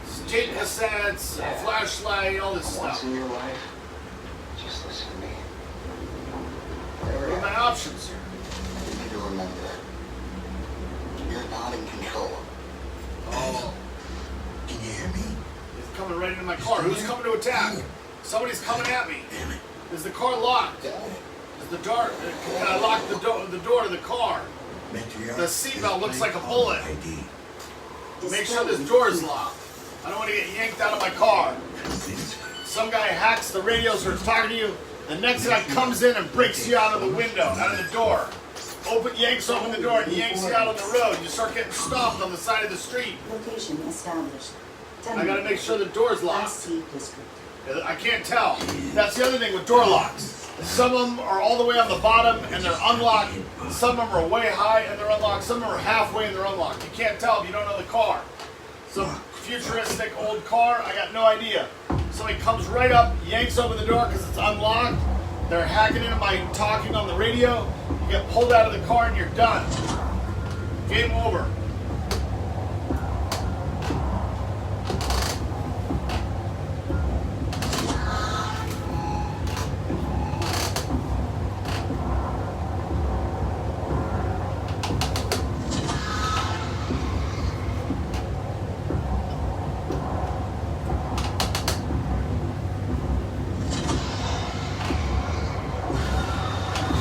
Speaker 1: cassettes, a flashlight, all this
Speaker 2: Once
Speaker 1: stuff.
Speaker 2: in your life, just listen to me.
Speaker 1: What are my options here?
Speaker 5: You need to remember, you're not in control.
Speaker 1: Oh,
Speaker 3: Can you hear me?
Speaker 1: it's coming right into my car. Who's coming to attack? Somebody's coming at me.
Speaker 3: Damn it.
Speaker 1: Is the car locked? Is the door? Can I lock the door to the car?
Speaker 3: Matriarch,
Speaker 1: The seatbelt looks
Speaker 3: display
Speaker 1: like a
Speaker 3: call
Speaker 1: bullet.
Speaker 3: ID.
Speaker 1: Make sure this door is locked. I don't want to get yanked out of my car.
Speaker 3: Convince her.
Speaker 1: Some guy hacks the radio, starts talking to you. The next guy comes in and breaks you out of the window, out of the door. Yanks open the door and yanks you out on the road. You start getting stopped on the side of the street.
Speaker 6: Location established.
Speaker 1: I gotta make sure the door's locked.
Speaker 6: IC district.
Speaker 1: I can't tell. That's the other thing with door locks. Some of them are all the way on the bottom and they're unlocked. Some of them are way high and they're unlocked. Some of them are halfway and they're unlocked. You can't tell if you don't know the car. Some futuristic old car, I got no idea. Somebody comes right up, yanks open the door because it's unlocked. They're hacking into my talking on the radio. You get pulled out of the car and you're done. Game over.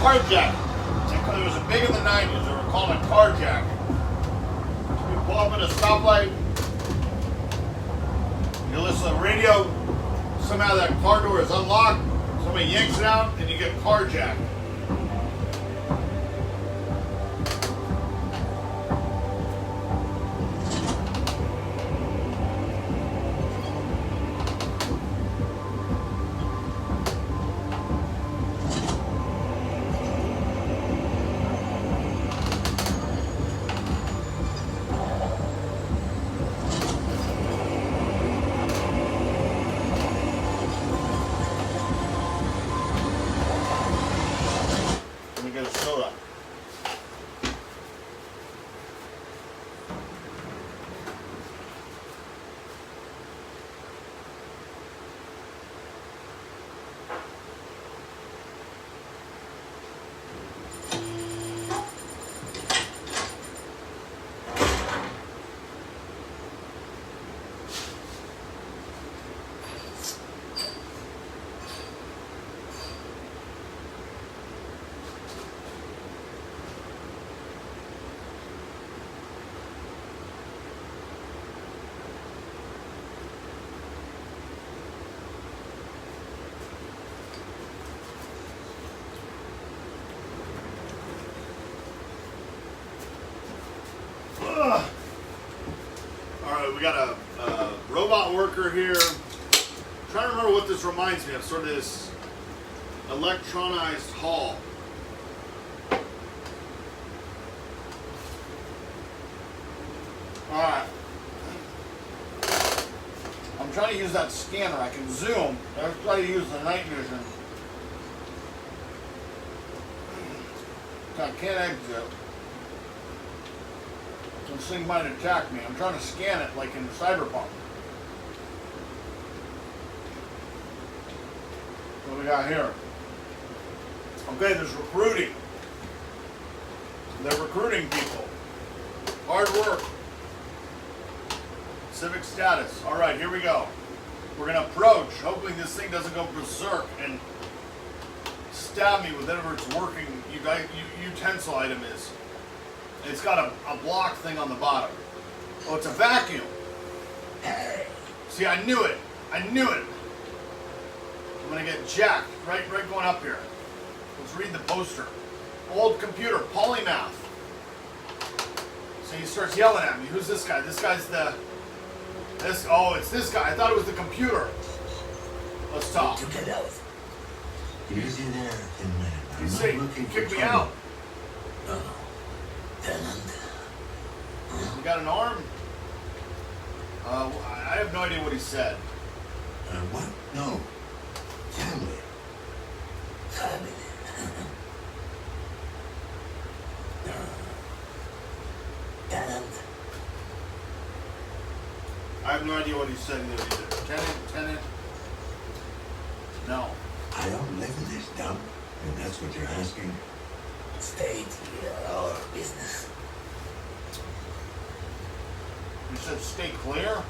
Speaker 1: Carjack. It was a big in the 90s. They were calling it carjack. You pull up at a stoplight, you listen to the radio, somehow that car door is unlocked, somebody yanks it out, and you get carjacked. we got a robot worker here. I'm trying to remember what this reminds me of. Sort of this electronized hall. Alright. I'm trying to use that scanner. I can zoom. Let's try to use the night vision. I can't exit. This thing might attack me. I'm trying to scan it like in Cyberpunk. What do we got here? Okay, there's recruiting. They're recruiting people. Hard work. Civic status. All right, here we go. We're gonna approach, hoping this thing doesn't go berserk and stab me with whatever its working utensil item is. It's got a block thing on the bottom. Oh, it's a vacuum. See, I knew it. I knew it. I'm gonna get jacked right going up here. Let's read the poster. Old computer, polymath. So he starts yelling at me. Who's this guy? This guy's oh, it's this guy. I thought it was the computer. Let's talk.
Speaker 3: Easy there, Thin Man. I'm
Speaker 1: You
Speaker 3: not
Speaker 1: say,
Speaker 3: looking for
Speaker 1: kick me
Speaker 3: trouble.
Speaker 1: out.
Speaker 3: No. Tenant.
Speaker 1: You got an arm? I have no idea what he said.
Speaker 3: What? No. Family. Family. Tenant.
Speaker 1: I have no idea what he said either. Tenant. No.
Speaker 3: I don't live in this dump, and that's what you're asking. State our business.
Speaker 1: You said stay clear?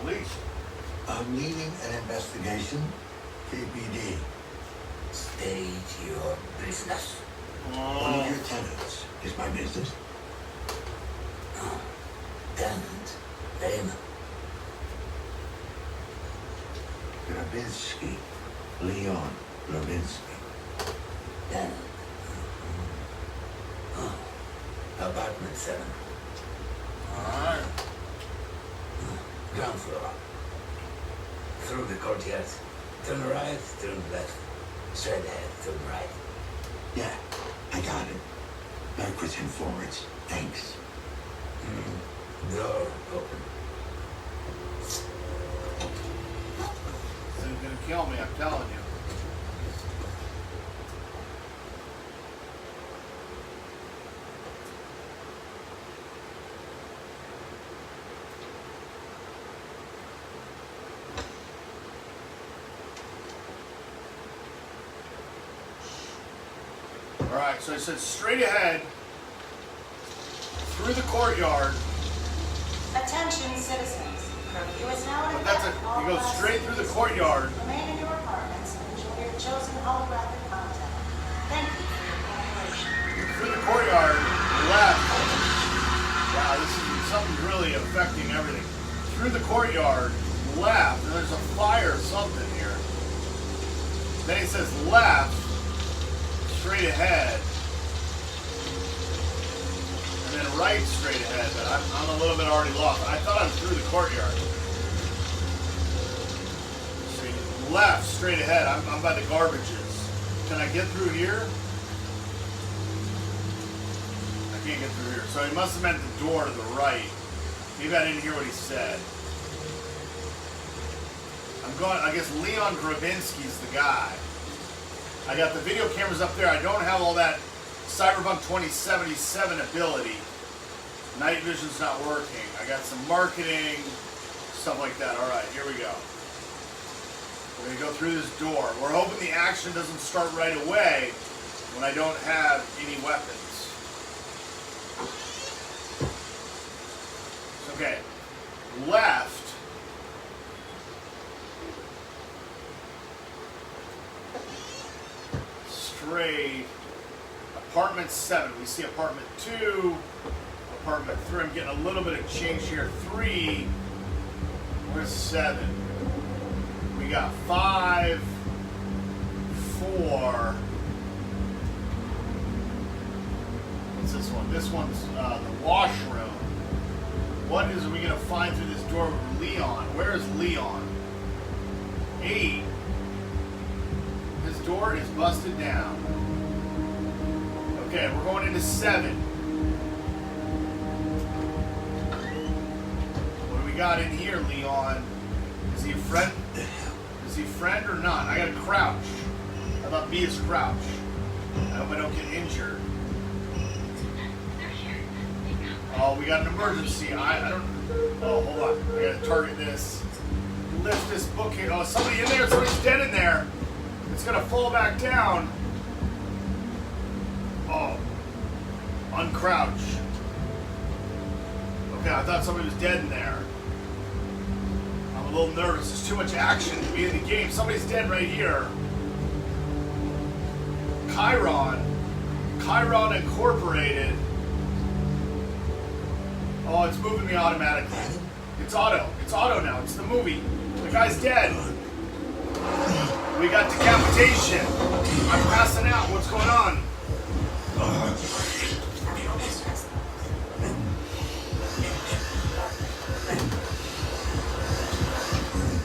Speaker 1: Police.
Speaker 3: I'm leading an investigation. KPD. State your business. One of your tenants is my business. No. Tenant. Name. Gravinsky. Leon Gravinsky. Tenant. Oh. Apartment 7.
Speaker 1: Alright.
Speaker 3: Ground floor. Through the courtyard. Turn right, turn left. Straight ahead, turn right. Yeah, I got it. Backwards and forwards. Thanks. Door open.
Speaker 1: This is gonna kill me, I'm telling you. Alright, so I said straight ahead, through the courtyard.
Speaker 6: Attention, citizens. Curfew is now in
Speaker 1: But that's
Speaker 6: effect.
Speaker 1: it. You go straight through the courtyard.
Speaker 6: Remain in your apartments and enjoy your chosen holographic content. Thank you for your cooperation.
Speaker 1: Through the courtyard, left. Wow, this is something's really affecting everything. Through the courtyard, left, and there's a fire or something here. Then it says left, straight ahead, and then right straight ahead, but I'm a little bit already lost. I thought I was through the courtyard. See, left, straight ahead, I'm by the garbages. Can I get through here? I can't get through here. So he must have meant the door to the right. Maybe I didn't hear what he said. I'm going, I guess Leon Gravinsky's the guy. I got the video cameras up there. I don't have all that Cyberpunk 2077 ability. Night vision's not working. I got some marketing, stuff like that. All right, here we go. We're gonna go through this door. We're hoping the action doesn't start right away when I don't have any weapons. Okay, left. Straight. Apartment 7. We see apartment 2. Apartment 3. I'm getting a little bit of change here. 3. Where's 7? We got 5. 4. What's this one? This one's the washroom. What is we gonna find through this door with Leon? Where is Leon? 8. This door is busted down. Okay, we're going into 7. What do we got in here, Leon? Is he a friend? Is he a friend or not? I gotta crouch. How about me as crouch? I hope I don't get injured. Oh, we got an emergency. I don't. Oh, hold on. I gotta target this. Lift this book here. Oh, somebody in there. Somebody's dead in there. It's gonna fall back down. Oh. Uncrouch. Okay, I thought somebody was dead in there. I'm a little nervous. There's too much action to be in the game. Somebody's dead right here. Chiron Incorporated. Oh, it's moving me automatically. It's auto now. It's the movie. The guy's dead. We got decapitation. I'm passing out. What's going on?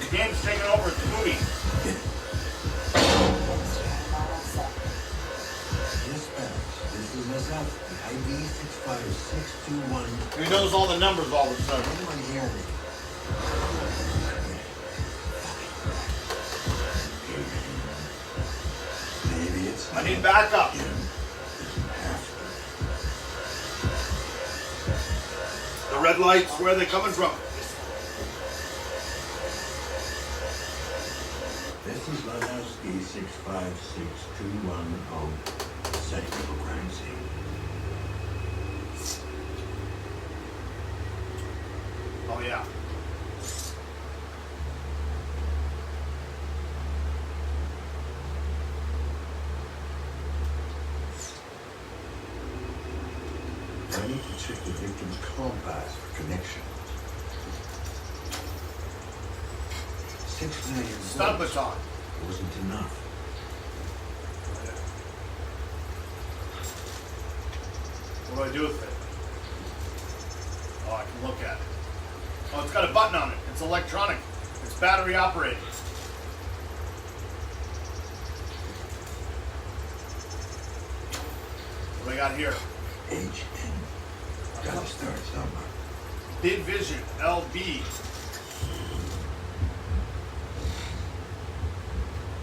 Speaker 1: The game's taking over. It's the movie.
Speaker 3: This is SF, the ID 65621.
Speaker 1: He knows all the numbers all of a sudden.
Speaker 3: Anyone hear me? Maybe it's
Speaker 1: I need backup. The red lights, where are they coming from?
Speaker 3: This is Lanowski 656210. Setting program C.
Speaker 1: Oh, yeah.
Speaker 3: I need to check the victim's compass for connection. 6 million
Speaker 1: Stun
Speaker 3: volts
Speaker 1: baton.
Speaker 3: wasn't enough.
Speaker 1: What do I do with it? Oh, I can look at it. Oh, it's got a button on it. It's electronic. It's battery operated. What do I got here?
Speaker 3: HN. Gotta start somewhere.
Speaker 1: Bid Vision LB.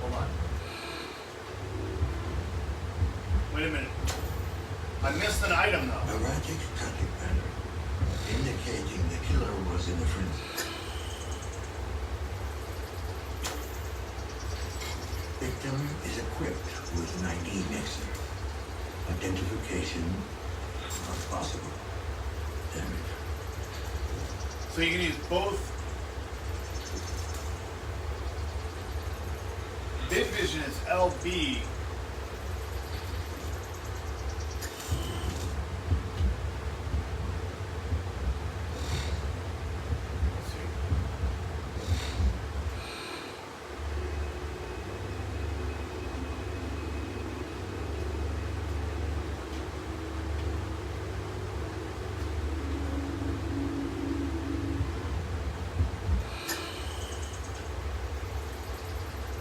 Speaker 1: Hold on. Wait a minute. I missed an item though.
Speaker 3: Erratic static pattern, indicating the killer was in a frenzy. Victim is equipped with an ID mixer. Identification not possible. Damn it.
Speaker 1: So you can use both. Bid Vision is LB.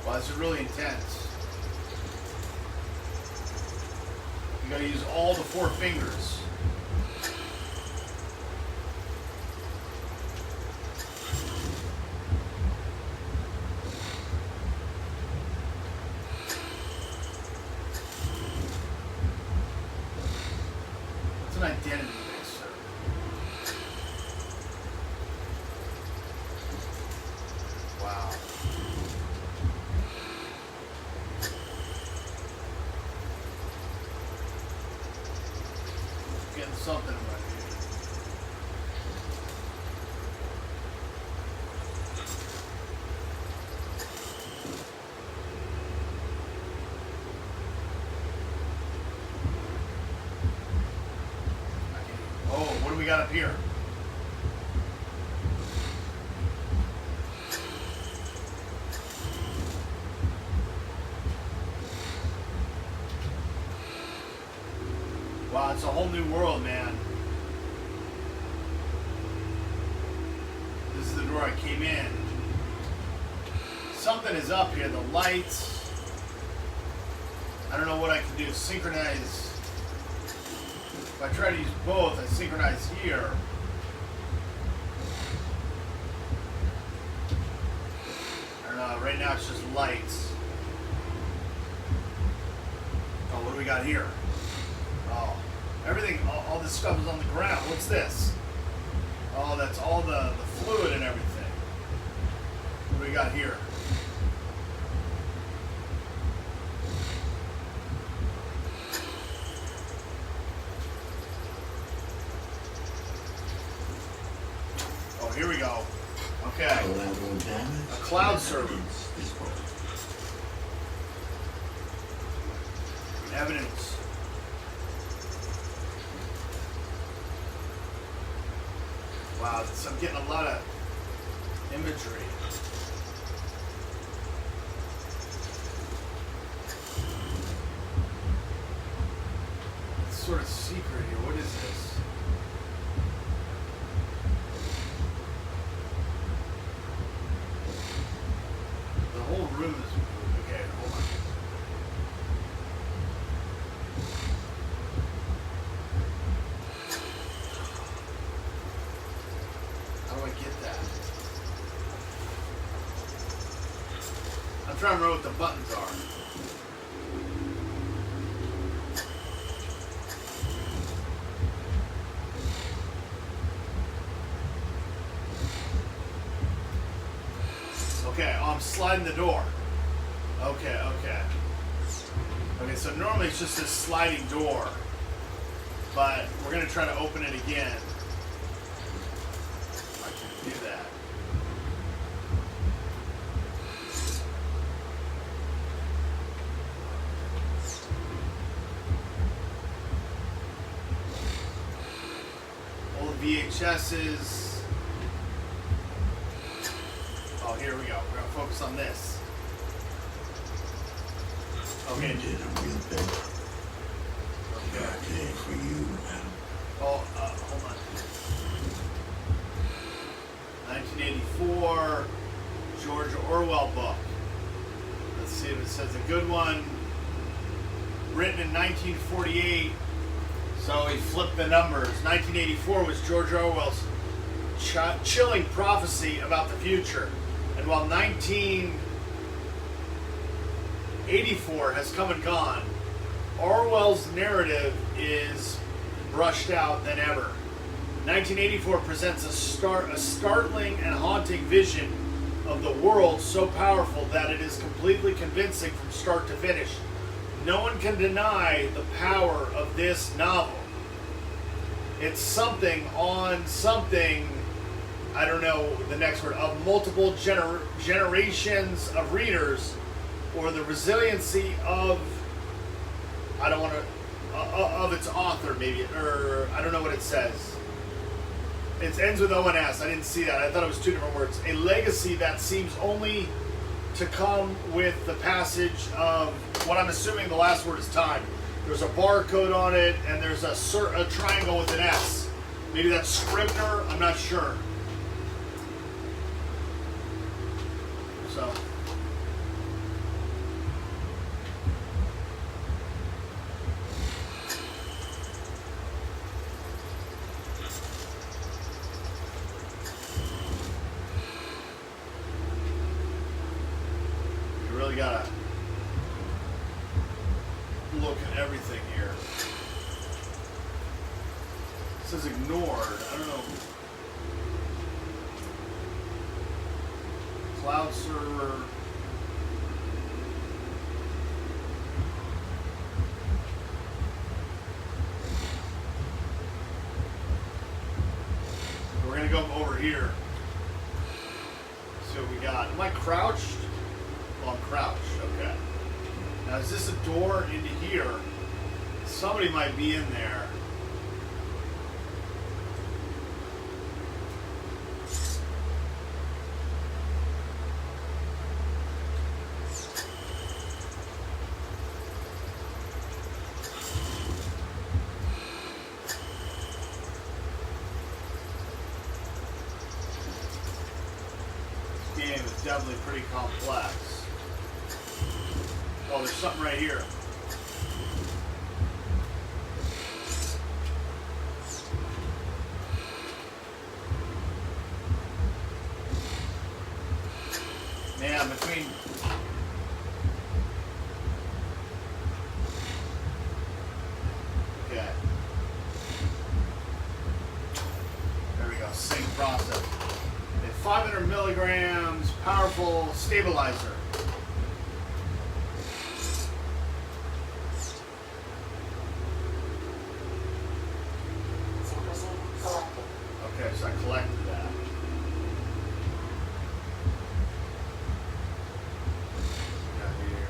Speaker 1: Wow, this is really intense. You gotta use all the 4 fingers. It's an identity mixer. Wow. Getting something right here. Oh, what do we got up here? Wow, it's a whole new world, man. This is the door I came in. Something is up here. The lights. I don't know what I can do. Synchronize. If I try to use both, I synchronize here. I don't know. Right now it's just lights. Oh, what do we got here? Oh, everything, all this stuff is on the ground. What's this? Oh, that's all the fluid and everything. What do we got here? Oh, here we go. Okay.
Speaker 3: Collateral damage.
Speaker 1: A cloud server. Evidence. Wow, so I'm getting a lot of imagery. It's sort of secret here. What is this? The whole room is... Okay, hold on. How do I get that? I'm trying to remember what the buttons are. Okay, oh, I'm sliding the door. Okay, okay. Okay, so normally it's just this sliding door, but we're gonna try to open it again. I can do that. All the VHSs. Oh, here we go. We're gonna focus on this. Okay.
Speaker 3: You did a real big
Speaker 1: Okay.
Speaker 3: day for you, man.
Speaker 1: Oh, hold on. 1984, George Orwell book. Let's see if it says a good one. Written in 1948. So he flipped the numbers. 1984 was George Orwell's chilling prophecy about the future. And while 1984 has come and gone, Orwell's narrative is brushed out than ever. 1984 presents a startling and haunting vision of the world so powerful that it is completely convincing from start to finish. No one can deny the power of this novel. It's something on something, I don't know the next word, of multiple generations of readers, or the resiliency of, I don't want to, of its author maybe, or I don't know what it says. It ends with O-N-S. I didn't see that. I thought it was two different words. A legacy that seems only to come with the passage of what I'm assuming the last word is time. There's a barcode on it, and there's a triangle with an S. Maybe that's Scribner. I'm not sure. So. You really gotta look at everything here. It says ignored. I don't know. Cloud server. We're gonna go over here. See what we got. Am I crouched? Well, I'm crouched. Okay. Now, is this a door into here? Somebody might be in there. definitely pretty complex. Oh, there's something right here. Man, between... Okay. There we go, sync process. Okay, 500 milligrams, powerful stabilizer.
Speaker 6: Synchronizing selected.
Speaker 1: Okay, so I collected that. Got here.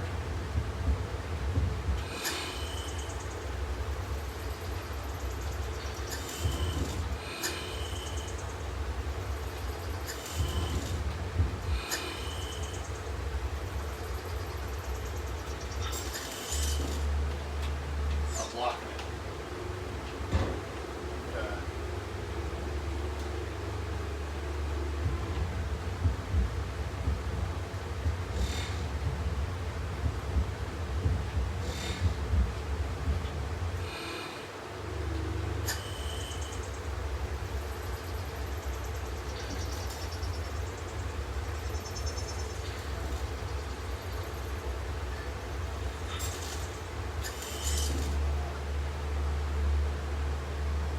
Speaker 1: I'm blocking it. Okay.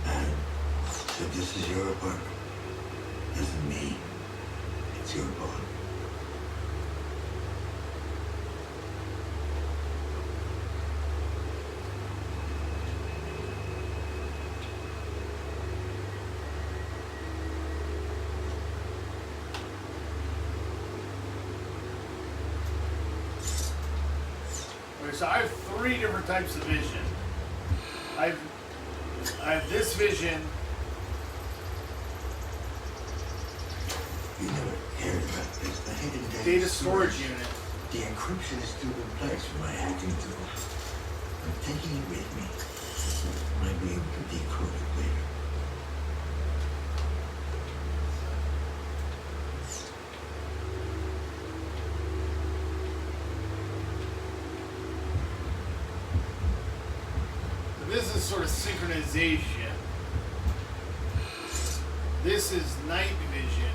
Speaker 3: And so this is your apartment. This is me. It's your apartment.
Speaker 1: Okay, so I have 3 different types of vision. I have this vision.
Speaker 3: You never cared about this. The hidden
Speaker 1: Data storage unit.
Speaker 3: The encryption is too complex for my hacking tool. I'm taking it with me. Might be able to decode it later.
Speaker 1: This is sort of synchronization. This is night vision.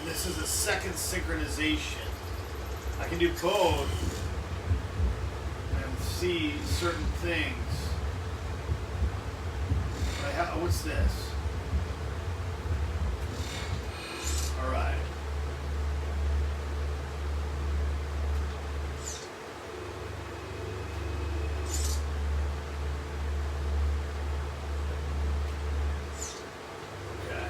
Speaker 1: And this is a second synchronization. I can do both and see certain things. What's this? Alright. Okay.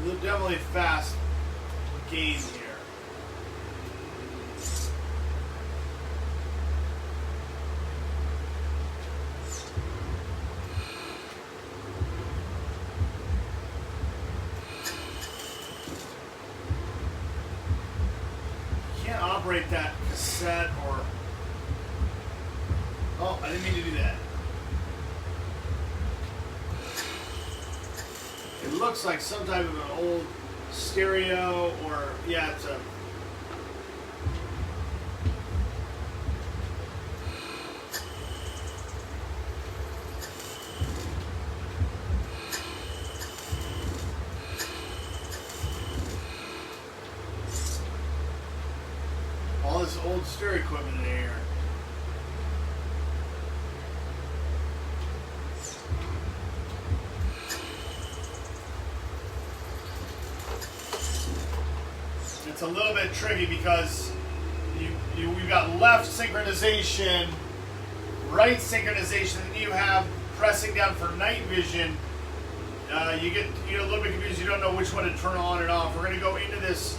Speaker 1: So definitely a fast game here. Can't operate that cassette or... Oh, I didn't mean to do that. It looks like some type of an old stereo or... Yeah, it's a... all this old stereo equipment in here. It's a little bit tricky because we've got left synchronization, right synchronization, and you have pressing down for night vision. You get a little bit confused. You don't know which one to turn on and off. We're going to go into this.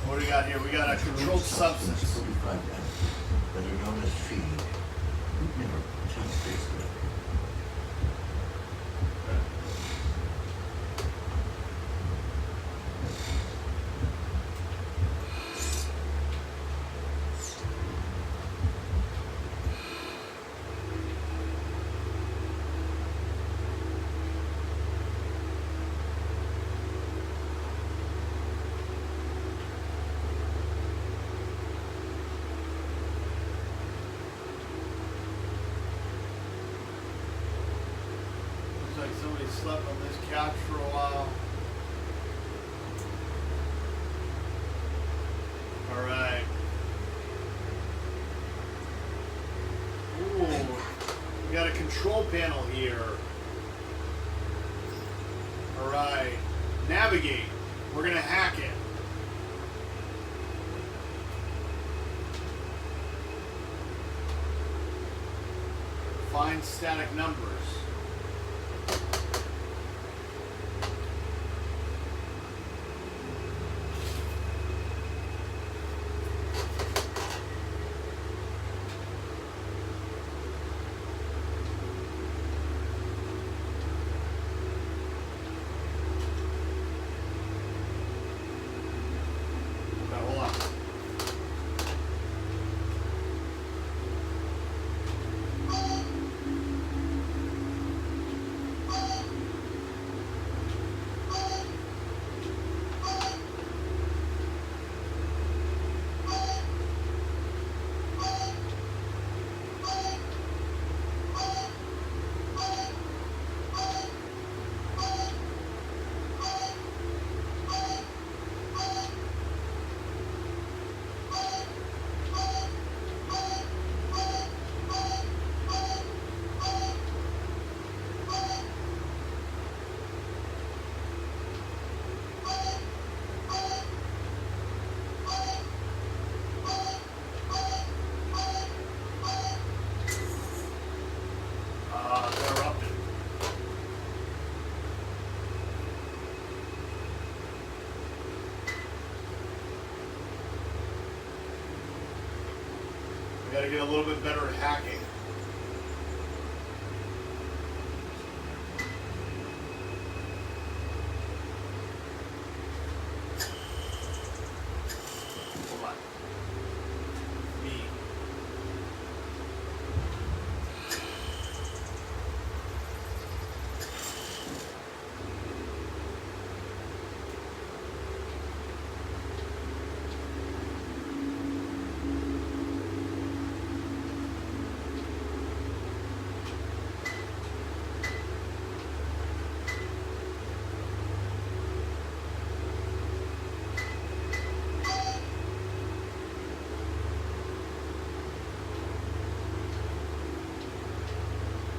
Speaker 1: What do we got here? We got a controlled substance.
Speaker 3: 45 minutes, better known as feed.
Speaker 2: Cheese tastes good.
Speaker 1: Looks like somebody slept on this couch for a while. All right. Ooh, we got a control panel here. All right. Navigate. We're gonna hack it. Find static numbers. Okay, hold on. Interrupted. We gotta get a little bit better at hacking. Hold on. Me.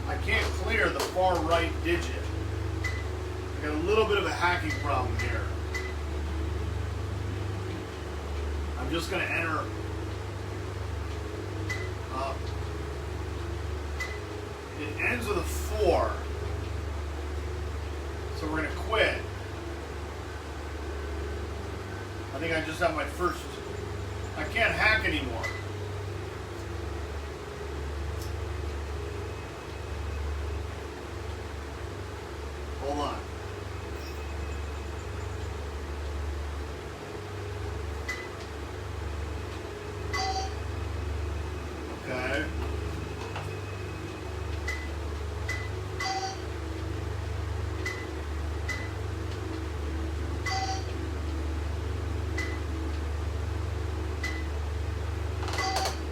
Speaker 1: I can't clear the far right digit. I got a little bit of a hacking problem here. I'm just going to enter it ends with a 4. So we're going to quit. I think I just have my first. I can't hack anymore. Hold on. Okay.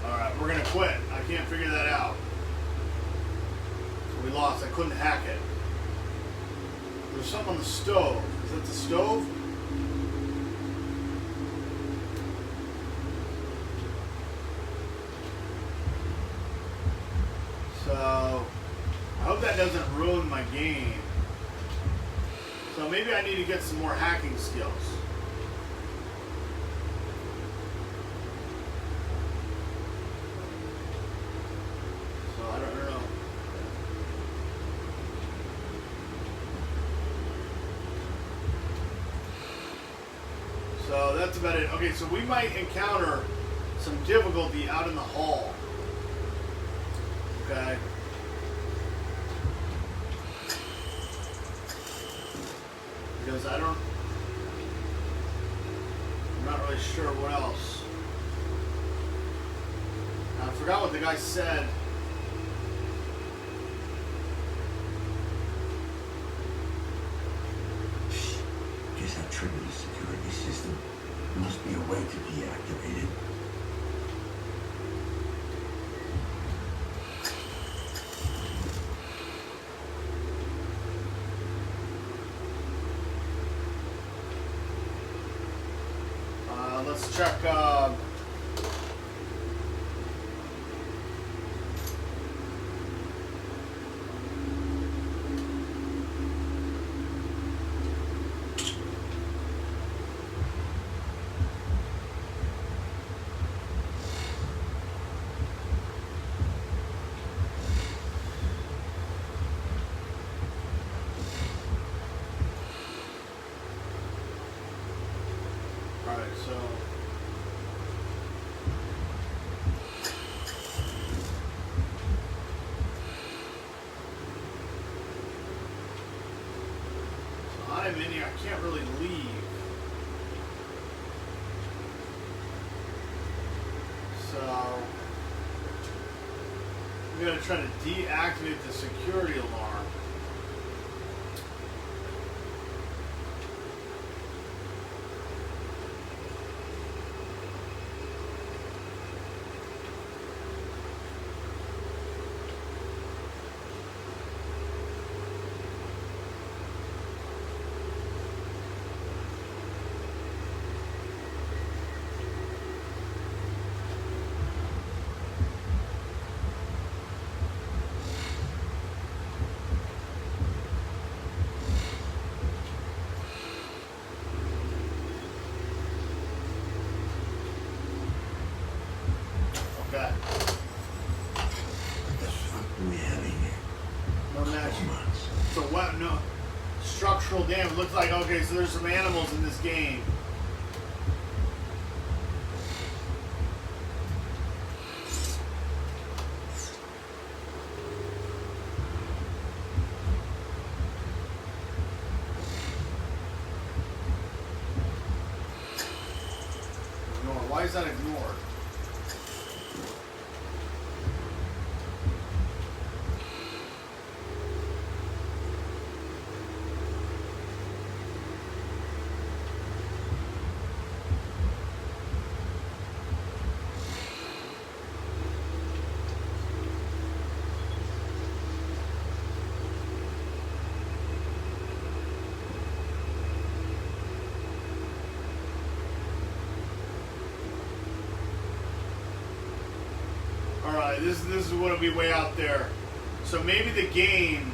Speaker 1: Alright, we're gonna quit. I can't figure that out. So we lost. I couldn't hack it. There's something on the stove. Is that the stove? So, I hope that doesn't ruin my game. So maybe I need to get some more hacking skills. So I don't know. So that's about it. Okay, so we might encounter some difficulty out in the hall. Okay. Because I'm not really sure what else. I forgot what the guy said.
Speaker 3: Guess I triggered the security system. There must be a way to deactivate it.
Speaker 1: Let's check. All right, so. I'm in here. I can't really leave. So I'm gonna try to deactivate the security alarm. Okay.
Speaker 3: What the fuck do we have in here?
Speaker 1: No match.
Speaker 3: Months.
Speaker 1: So what? No structural damage. Looks like okay. So there's some animals in this game. Ignore. Why is that ignored? Alright, this is going to be way out there. So maybe the game,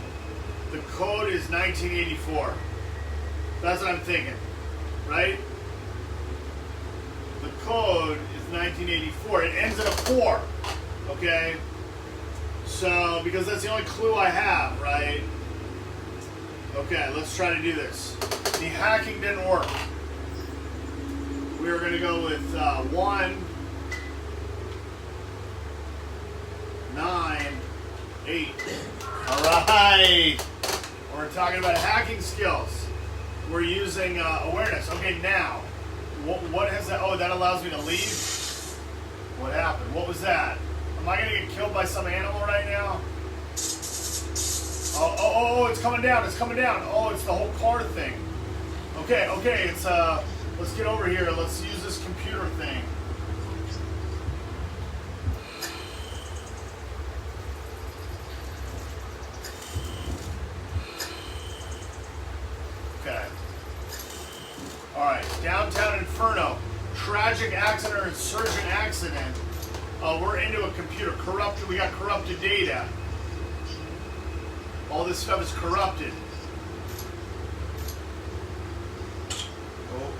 Speaker 1: the code is 1984. That's what I'm thinking. Right? The code is 1984. It ends in a 4. Okay? So, because that's the only clue I have, right? Okay, let's try to do this. The hacking didn't work. We are going to go with 1, 9, 8. All right. We're talking about hacking skills. We're using awareness. Okay, now, what has that? Oh, that allows me to leave. What happened? What was that? Am I gonna get killed by some animal right now? Oh, it's coming down. It's coming down. Oh, it's the whole car thing. Okay. It's let's get over here. Let's use this computer thing. Okay. Alright, Downtown Inferno. Tragic accident or insurgent accident. We're into a computer. Corrupted. We got corrupted data. All this stuff is corrupted. Oh.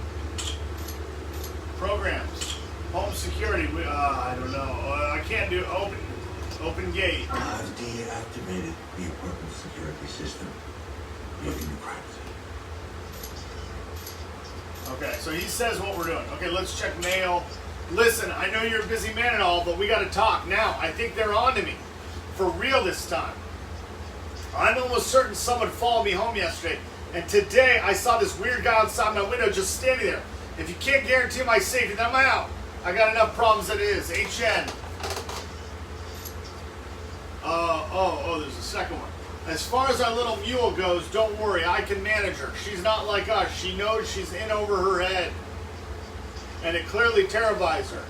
Speaker 1: Programs. Home security. I don't know. I can't do open gate.
Speaker 3: I've deactivated the apartment security system. Looking to cracks.
Speaker 1: Okay, so he says what we're doing. Okay, let's check mail. Listen, I know you're a busy man and all, but we got to talk now. I think they're on to me. For real this time. I'm almost certain someone followed me home yesterday. And today I saw this weird guy outside my window just standing there. If you can't guarantee my safety, then I'm out. I got enough problems as it is. HN. There's a second one. As far as our little mule goes, don't worry, I can manage her. She's not like us. She knows she's in over her head. And it clearly terrifies her.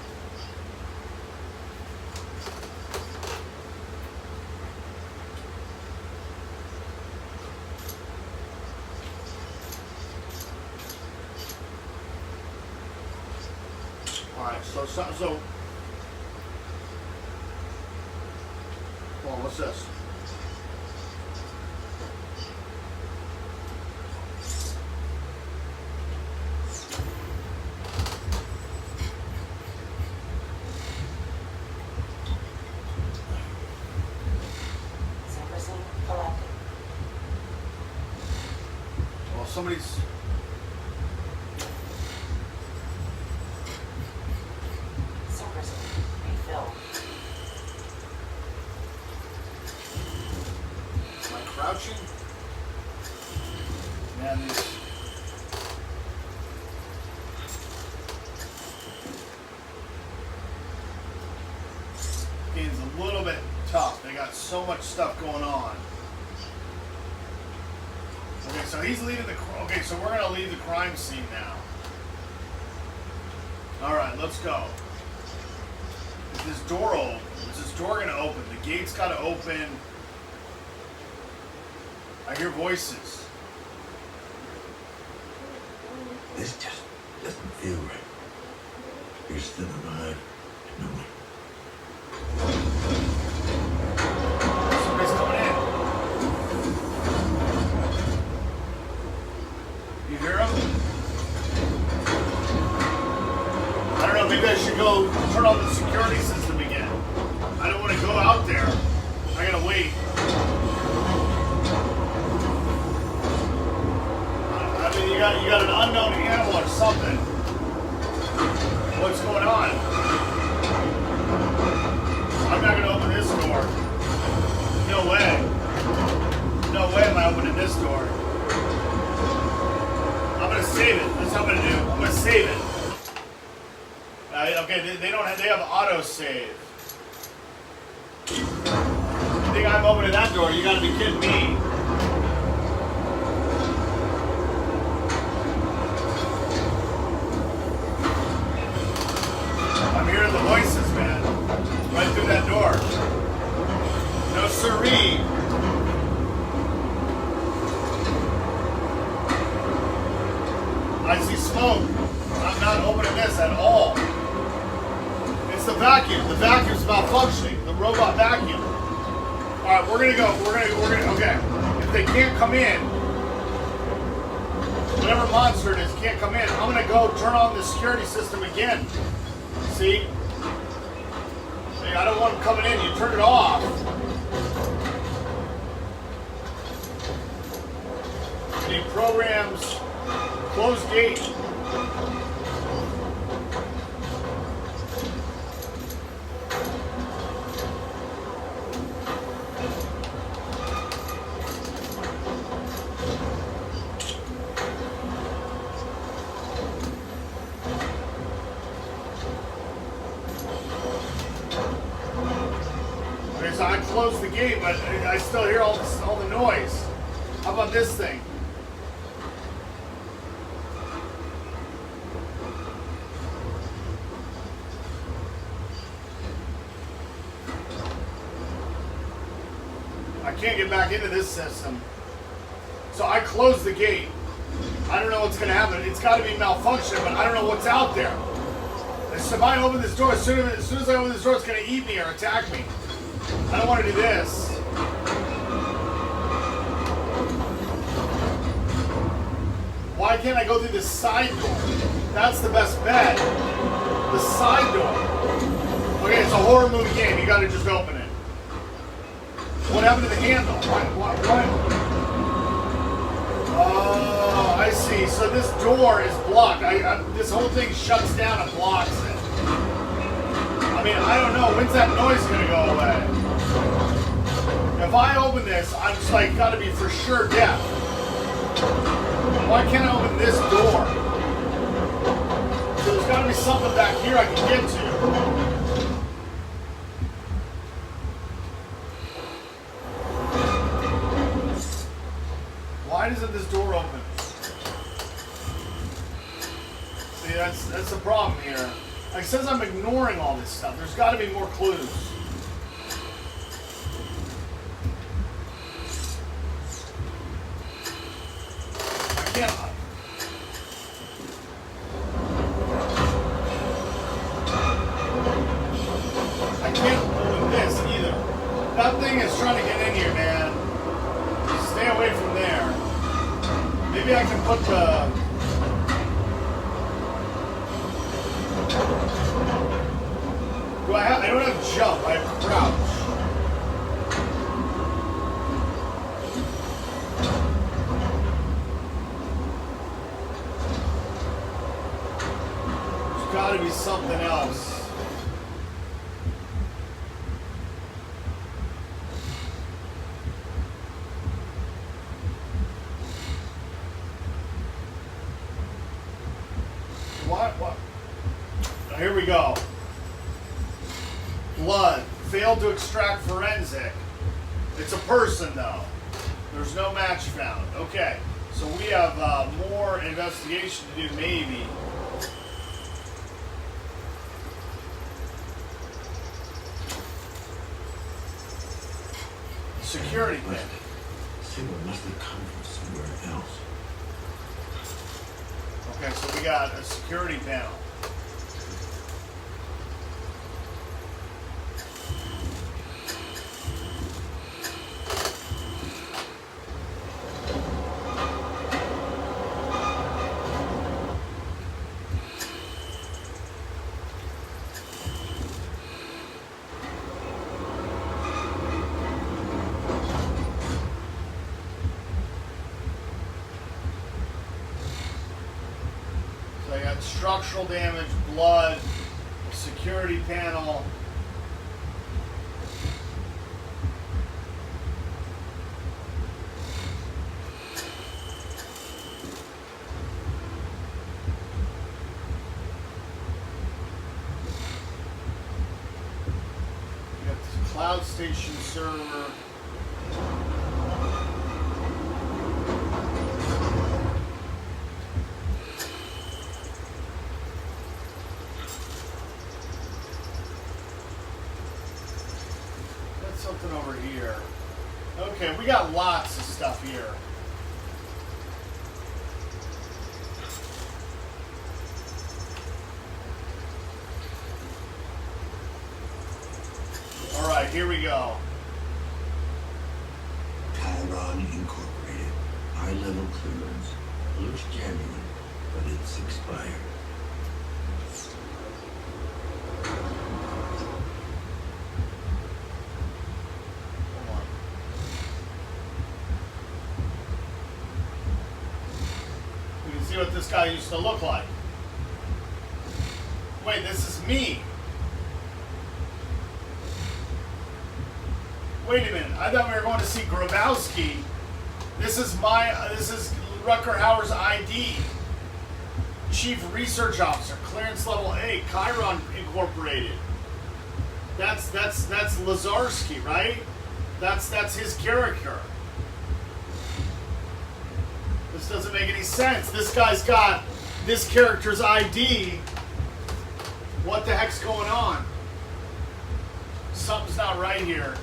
Speaker 1: Alright, so, hold on, what's this?
Speaker 6: Jefferson collected.
Speaker 1: Well, somebody's...
Speaker 6: Jefferson refill.
Speaker 1: Am I crouching? Man, these... game's a little bit tough. They got so much stuff going on. Okay, so he's leaving the... Okay, so we're going to leave the crime scene now. Alright, let's go. Is this door open? Is this door going to open? The gate's got to open. I hear voices.
Speaker 3: This just doesn't feel right. You're still alive. No.
Speaker 1: Somebody's coming in. You hear him? I don't know, maybe I should go turn on the security system again. I don't want to go out there. I gotta wait. I mean, you got an unknown animal or something. What's going on? I'm not gonna open this door. No way. No way am I opening this door. I'm gonna save it. That's what I'm gonna do. I'm gonna save it. Okay, they don't have. They have auto save. You think I'm opening that door? You gotta be kidding me. I'm hearing the voices, man. Right through that door. No siree. I see smoke. I'm not opening this at all. It's the vacuum. The vacuum's malfunctioning. The robot vacuum. Alright, we're gonna go. Okay. If they can't come in, whatever monster it is can't come in, I'm gonna go turn on the security system again. See? Hey, I don't want them coming in. You turn it off. Any programs, close gate. Okay, so I closed the gate, but I still hear all the noise. How about this thing? I can't get back into this system. So I closed the gate. I don't know what's going to happen. It's got to be malfunction, but I don't know what's out there. So if I open this door, as soon as I open this door, it's going to eat me or attack me. I don't want to do this. Why can't I go through this side door? That's the best bet. The side door. Okay, it's a horror movie game. You got to just open it. What happened to the handle? What? Oh, I see. So this door is blocked. This whole thing shuts down and blocks it. I mean, I don't know. When's that noise going to go away? If I open this, I'm just like, gotta be for sure deaf. Why can't I open this door? So there's gotta be something back here I can get to. Why doesn't this door open? See, that's the problem here. Like, it says I'm ignoring all this stuff. There's gotta be more clues. I can't open this either. That thing is trying to get in here, man. Stay away from there. Maybe I can put the... I don't have jump, I have crouch. There's gotta be something else. What? Here we go. Blood. Failed to extract forensic. It's a person, though. There's no match found. Okay. So we have more investigation to do, maybe. Security thing.
Speaker 3: Signal must have come from somewhere else.
Speaker 1: Okay, so we got a security panel. So I got structural damage, blood, security panel. We got the cloud station server. Something over here. Okay, we got lots of stuff here. All right, here we go.
Speaker 3: Chiron Incorporated. High-level clearance. Looks genuine, but it's expired.
Speaker 1: See what this guy used to look like. Wait, this is me. Wait a minute. I thought we were going to see Grabowski. This is Rutger Hauer's ID. Chief Research Officer, clearance level A, Chiron Incorporated. That's Lazarski, right? That's his character. This doesn't make any sense. This guy's got this character's ID. What the heck's going on? Something's not right here.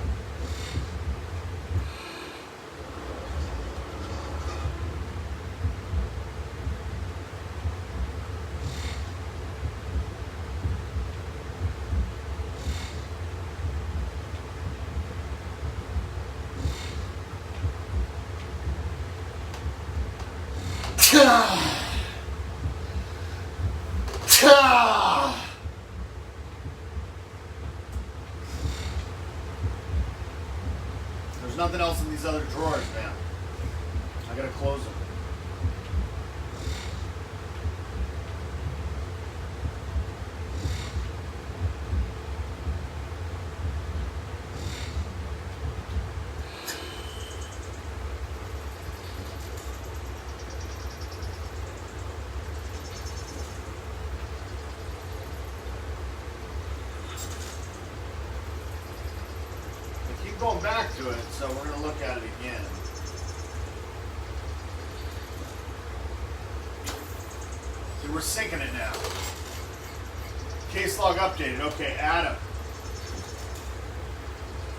Speaker 1: There's nothing else in these other drawers, man. I gotta close them. going back to it, so we're going to look at it again. See, we're syncing it now. Case log updated. Okay, Adam.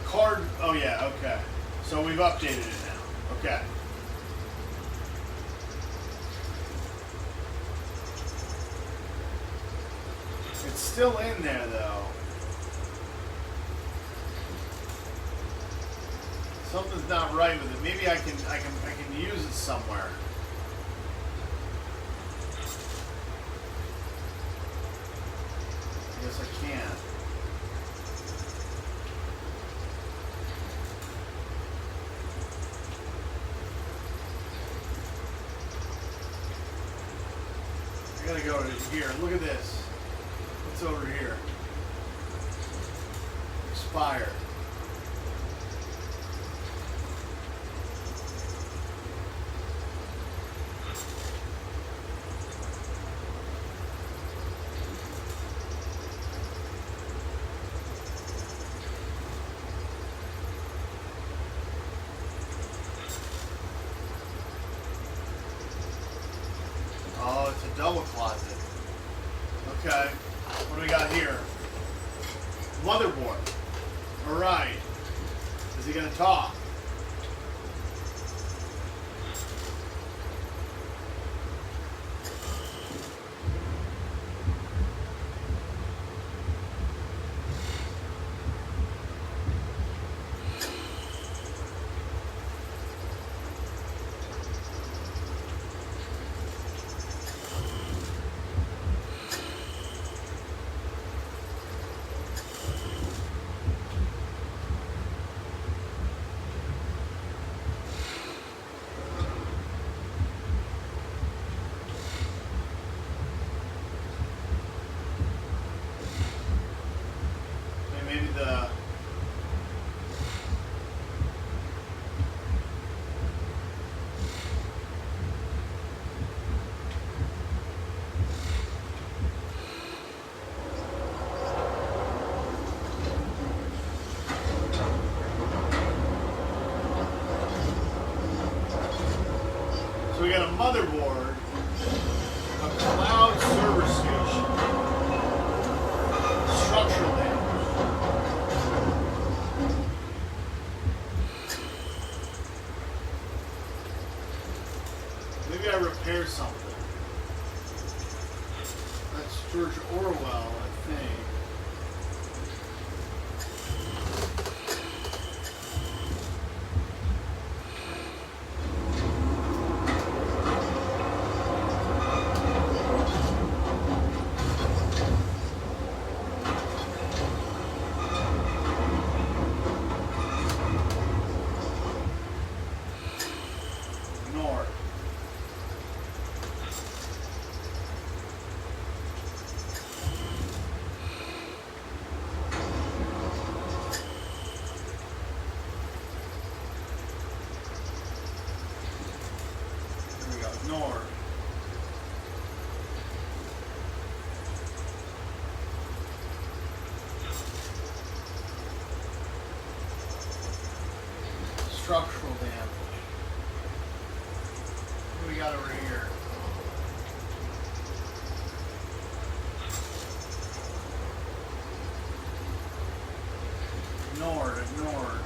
Speaker 1: Card. Oh, yeah, okay. So we've updated it now. Okay. It's still in there, though. Something's not right with it. Maybe I can use it somewhere. I guess I can. I gotta go to here. Look at this. What's over here? Expire. Oh, it's a double closet. Okay. What do we got here? Motherboard. Alright. Is he gonna talk? Maybe the so we got a motherboard, a cloud server station, structural damage. Maybe I repair something. That's George Orwell, I think. Ignore. There we go. Ignore. Structural damage. What do we got over here? Ignored, ignored.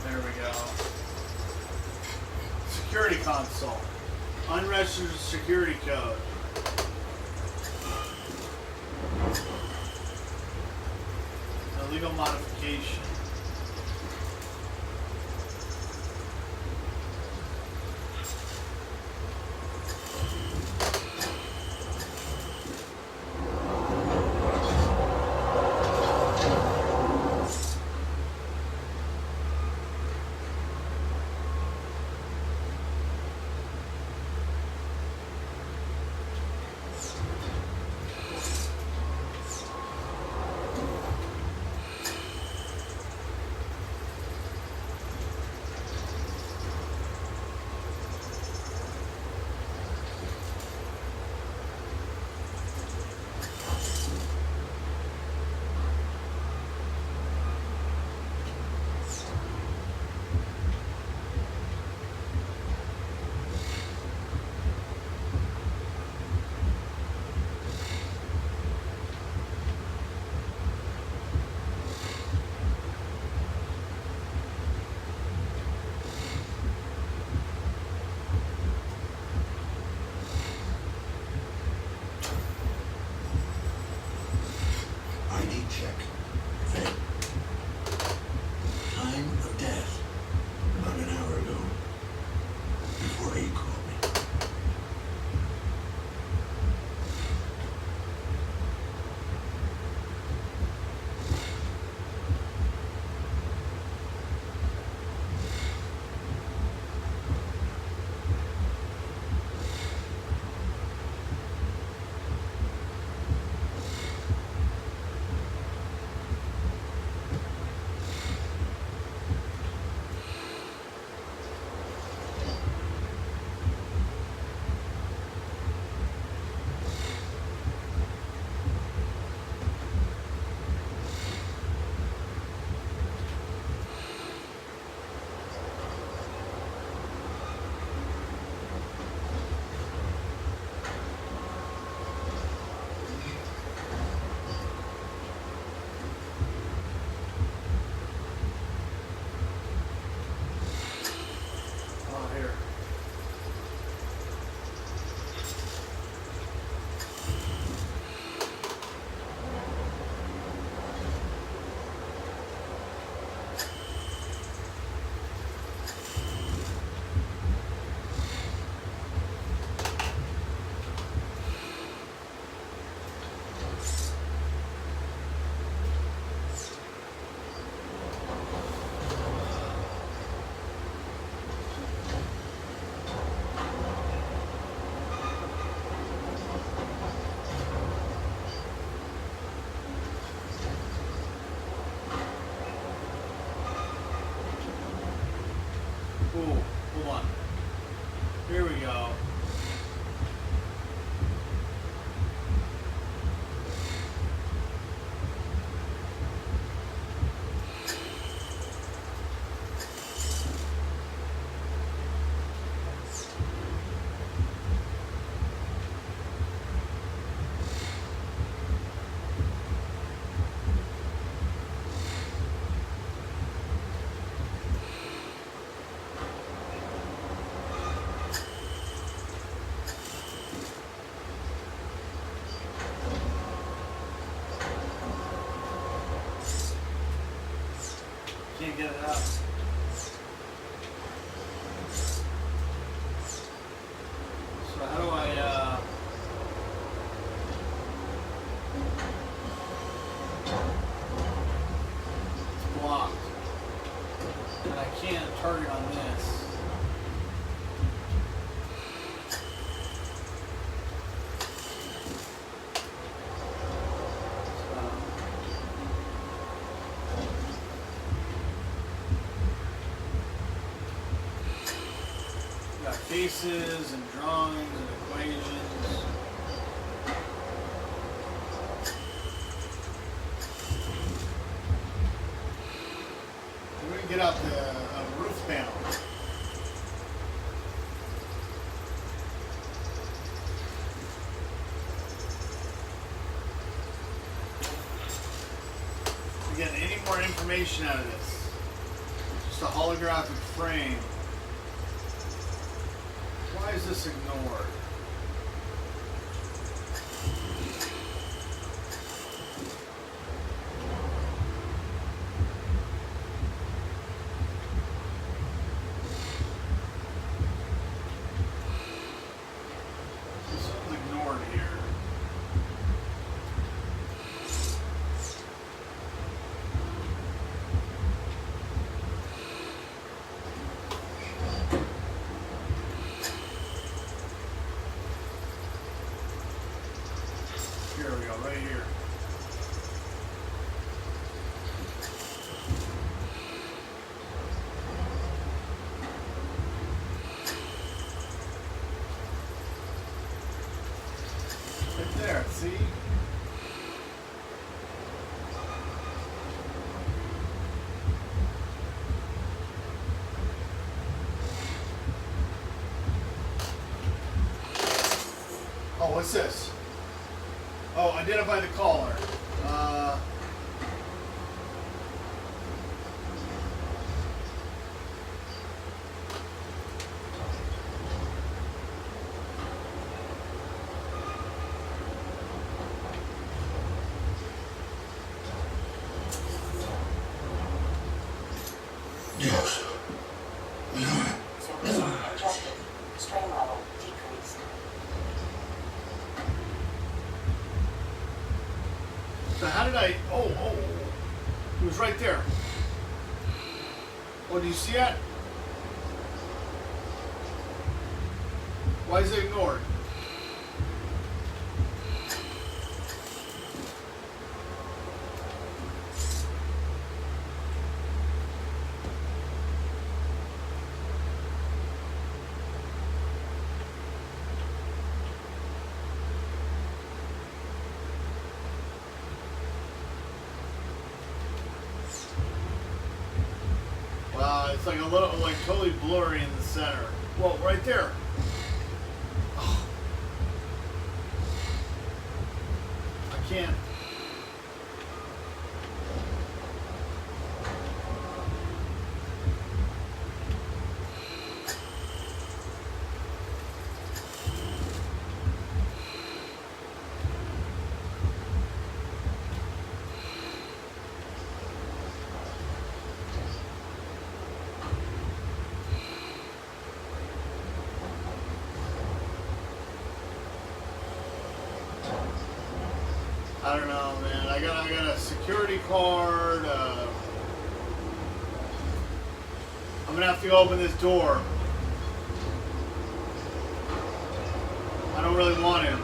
Speaker 1: There we go. Security console. Unregistered security code. Illegal modification. Hold on. Here we go. Can't get it out. So how do I, it's blocked. And I can't target on this. Got faces and drawings and equations. We're going to get out the roof panel. To get any more information out of this. Just a holographic frame. Why is this ignored? This one's ignored here. Here we go, right here. Right there, see? Oh, what's this? Oh, identify the caller.
Speaker 3: Yes.
Speaker 6: Supervision adjusted. Strain level decreased.
Speaker 1: So how did I? Oh, it was right there. Oh, do you see that? Why is it ignored? Wow, it's like a little, like totally blurry in the center. Well, right there. Oh. I can't. I don't know, man. I got a security card. I'm gonna have to open this door. I don't really want him.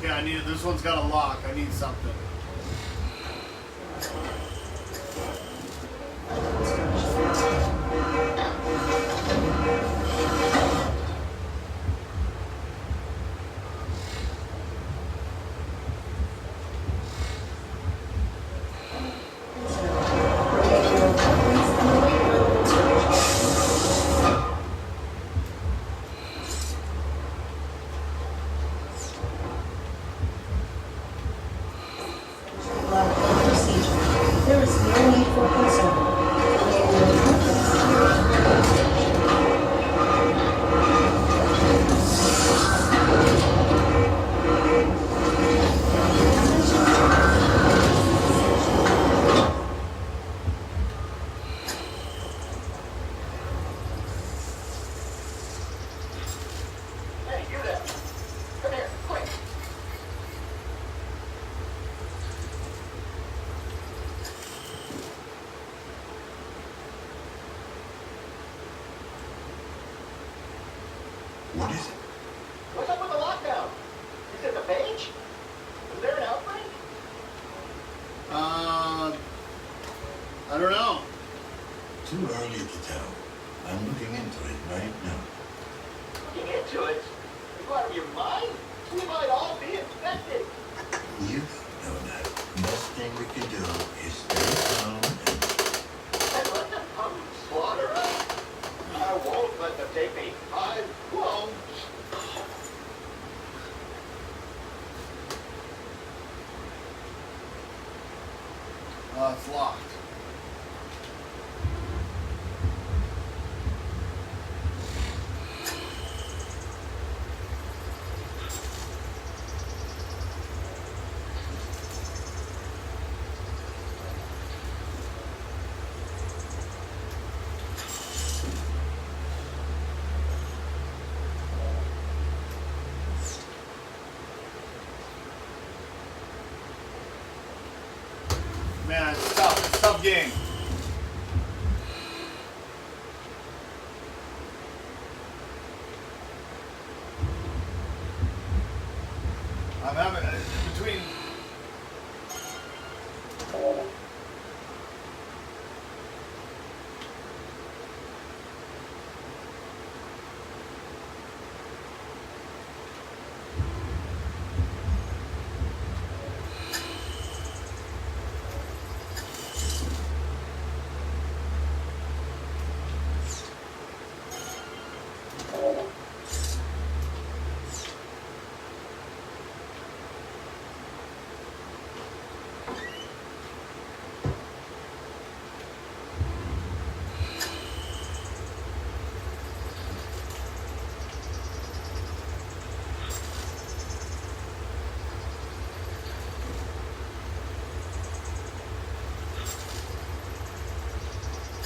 Speaker 1: Okay, I need it. This one's got a lock. I need something.
Speaker 6: There is no need for concern.
Speaker 5: Hey, you there. Come here, quick.
Speaker 3: What is it?
Speaker 5: What's up with the lockdown? Is it the page? Is there an outbreak?
Speaker 1: I don't know.
Speaker 3: Too early to tell. I'm looking into it right now.
Speaker 5: Looking into it? Are you out of your mind? We might all be infected.
Speaker 3: You don't know that. Best thing we can do is stay calm and
Speaker 5: And let them come slaughter us? I won't let them take me. I won't.
Speaker 1: It's locked. Man, it's tough. It's a tough game. I'm having between.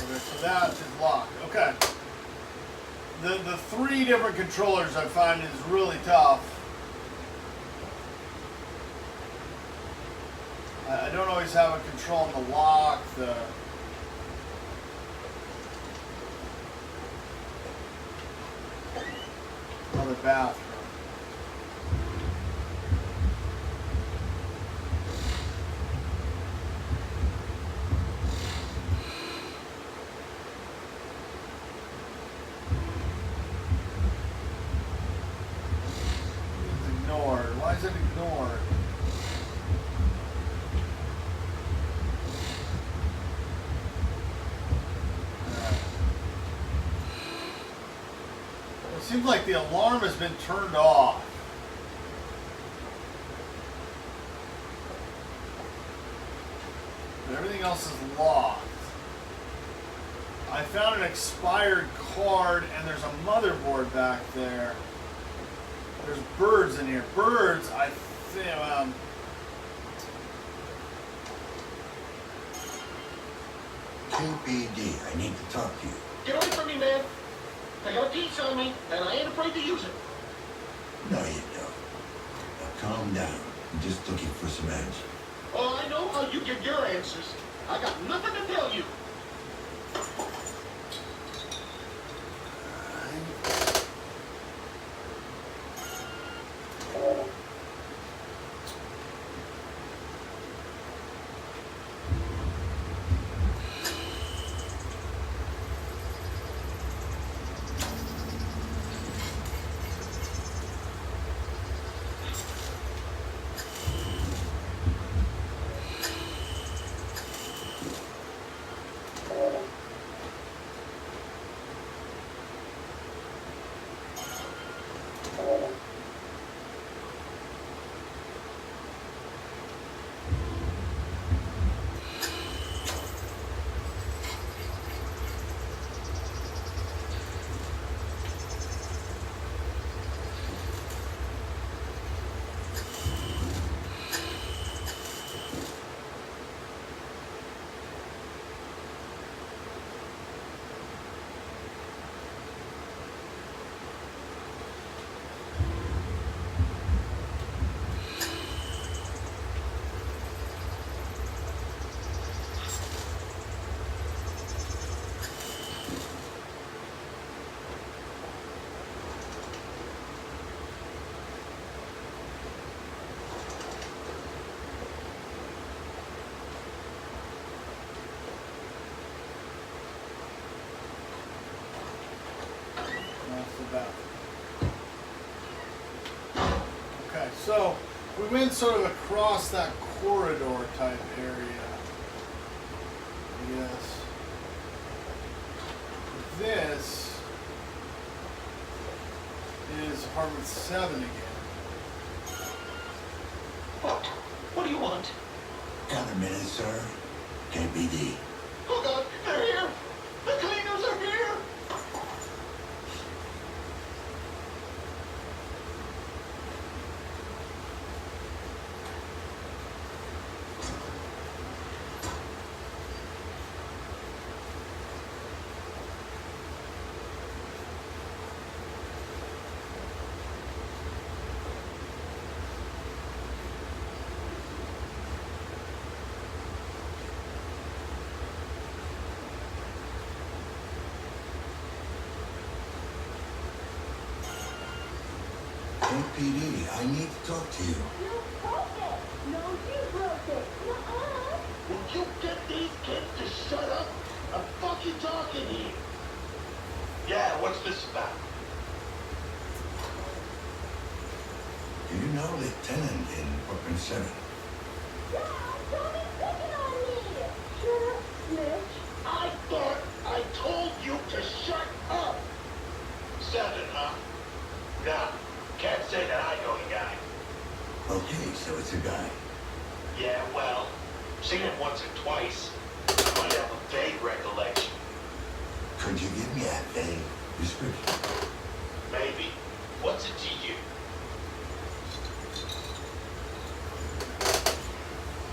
Speaker 1: Okay, so that is locked. Okay. The three different controllers I find is really tough. I don't always have a control on the lock, the other bathroom. It's ignored. Why is it ignored? It seems like the alarm has been turned off. But everything else is locked. I found an expired card and there's a motherboard back there. There's birds in here. Birds, I think,
Speaker 3: QPD, I need to talk to you.
Speaker 5: Get away from me, man. I got a piece on me, and I ain't afraid to use it.
Speaker 3: No, you don't. Now calm down. I'm just looking for some answers.
Speaker 5: Oh, I know how you get your answers. I got nothing to tell you.
Speaker 1: about. Okay, so we went sort of across that corridor type area. Yes. This is apartment 7 again.
Speaker 5: What? What do you want?
Speaker 3: Got a minute, sir? KPD.
Speaker 5: Oh God, they're here! The cleaners are here!
Speaker 3: KPD, I need to talk to you.
Speaker 6: You broke it. No, you broke it. Nuh-uh.
Speaker 5: Will you get these kids to shut up? I'm fucking talking here. Yeah, what's this about?
Speaker 3: Do you know the tenant in apartment 7?
Speaker 6: Dad, don't be picking on me. Shut up, snitch.
Speaker 5: I thought I told you to shut up. 7, huh? Nah, can't say that I know the guy.
Speaker 3: Okay, so it's a guy.
Speaker 5: Yeah, well, seen him once or twice. I might have a vague recollection.
Speaker 3: Could you give me a vague description?
Speaker 5: Maybe. What's it to you?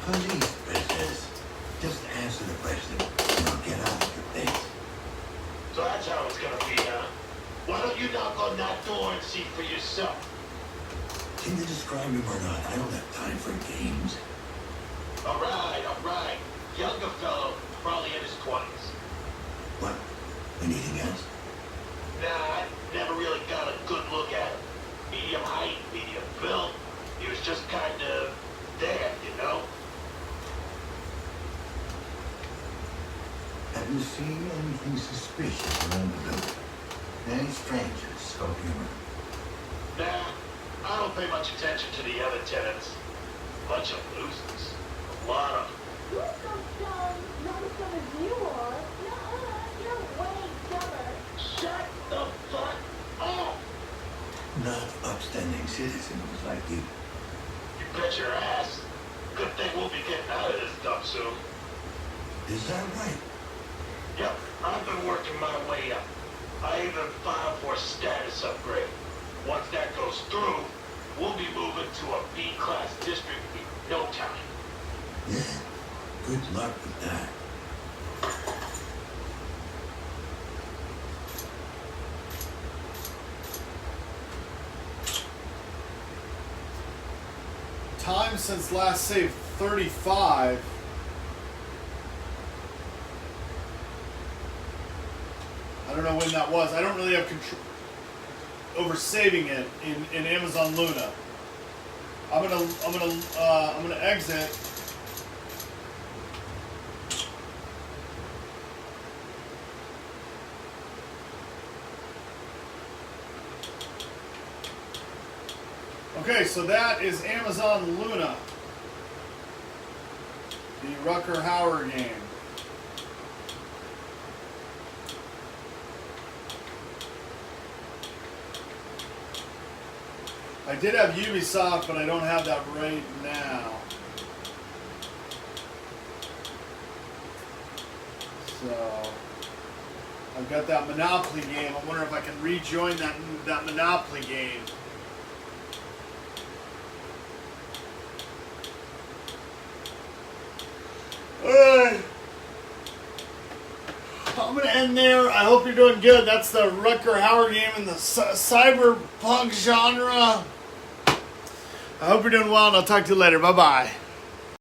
Speaker 3: Police business. Just answer the question and I'll get out of your face.
Speaker 5: So that's how it's gonna be, huh? Why don't you knock on that door and see for yourself?
Speaker 3: Can you describe him or not? I don't have time for games.
Speaker 5: All right. Younger fellow, probably in his 20s.
Speaker 3: What? Anything else?
Speaker 5: Nah, I never really got a good look at him. Medium height, medium build. He was just kind of there, you know?
Speaker 3: Have you seen anything suspicious around the building? Any strangers skulking around?
Speaker 5: Nah, I don't pay much attention to the other tenants. Bunch of losers. A lot of them.
Speaker 6: You're so dumb. Not as dumb as you are. Nuh-uh. You're way dumber.
Speaker 5: Shut the fuck up!
Speaker 3: Not upstanding citizens like you.
Speaker 5: You bet your ass. Good thing we'll be getting out of this dump soon.
Speaker 3: Is that right?
Speaker 5: Yep, I've been working my way up. I even filed for a status upgrade. Once that goes through, we'll be moving to a B-class district in no time.
Speaker 3: Yeah. Good luck with that.
Speaker 1: Time since last save 35. I don't know when that was. I don't really have control over saving it in Amazon Luna. I'm gonna exit. Okay, so that is Amazon Luna, the Rutger Hauer game. I did have Ubisoft, but I don't have that right now. So I've got that Monopoly game. I wonder if I can rejoin that Monopoly game. I'm going to end there. I hope you're doing good. That's the Rutger Hauer game in the cyberpunk genre. I hope you're doing well, and I'll talk to you later. Bye-bye.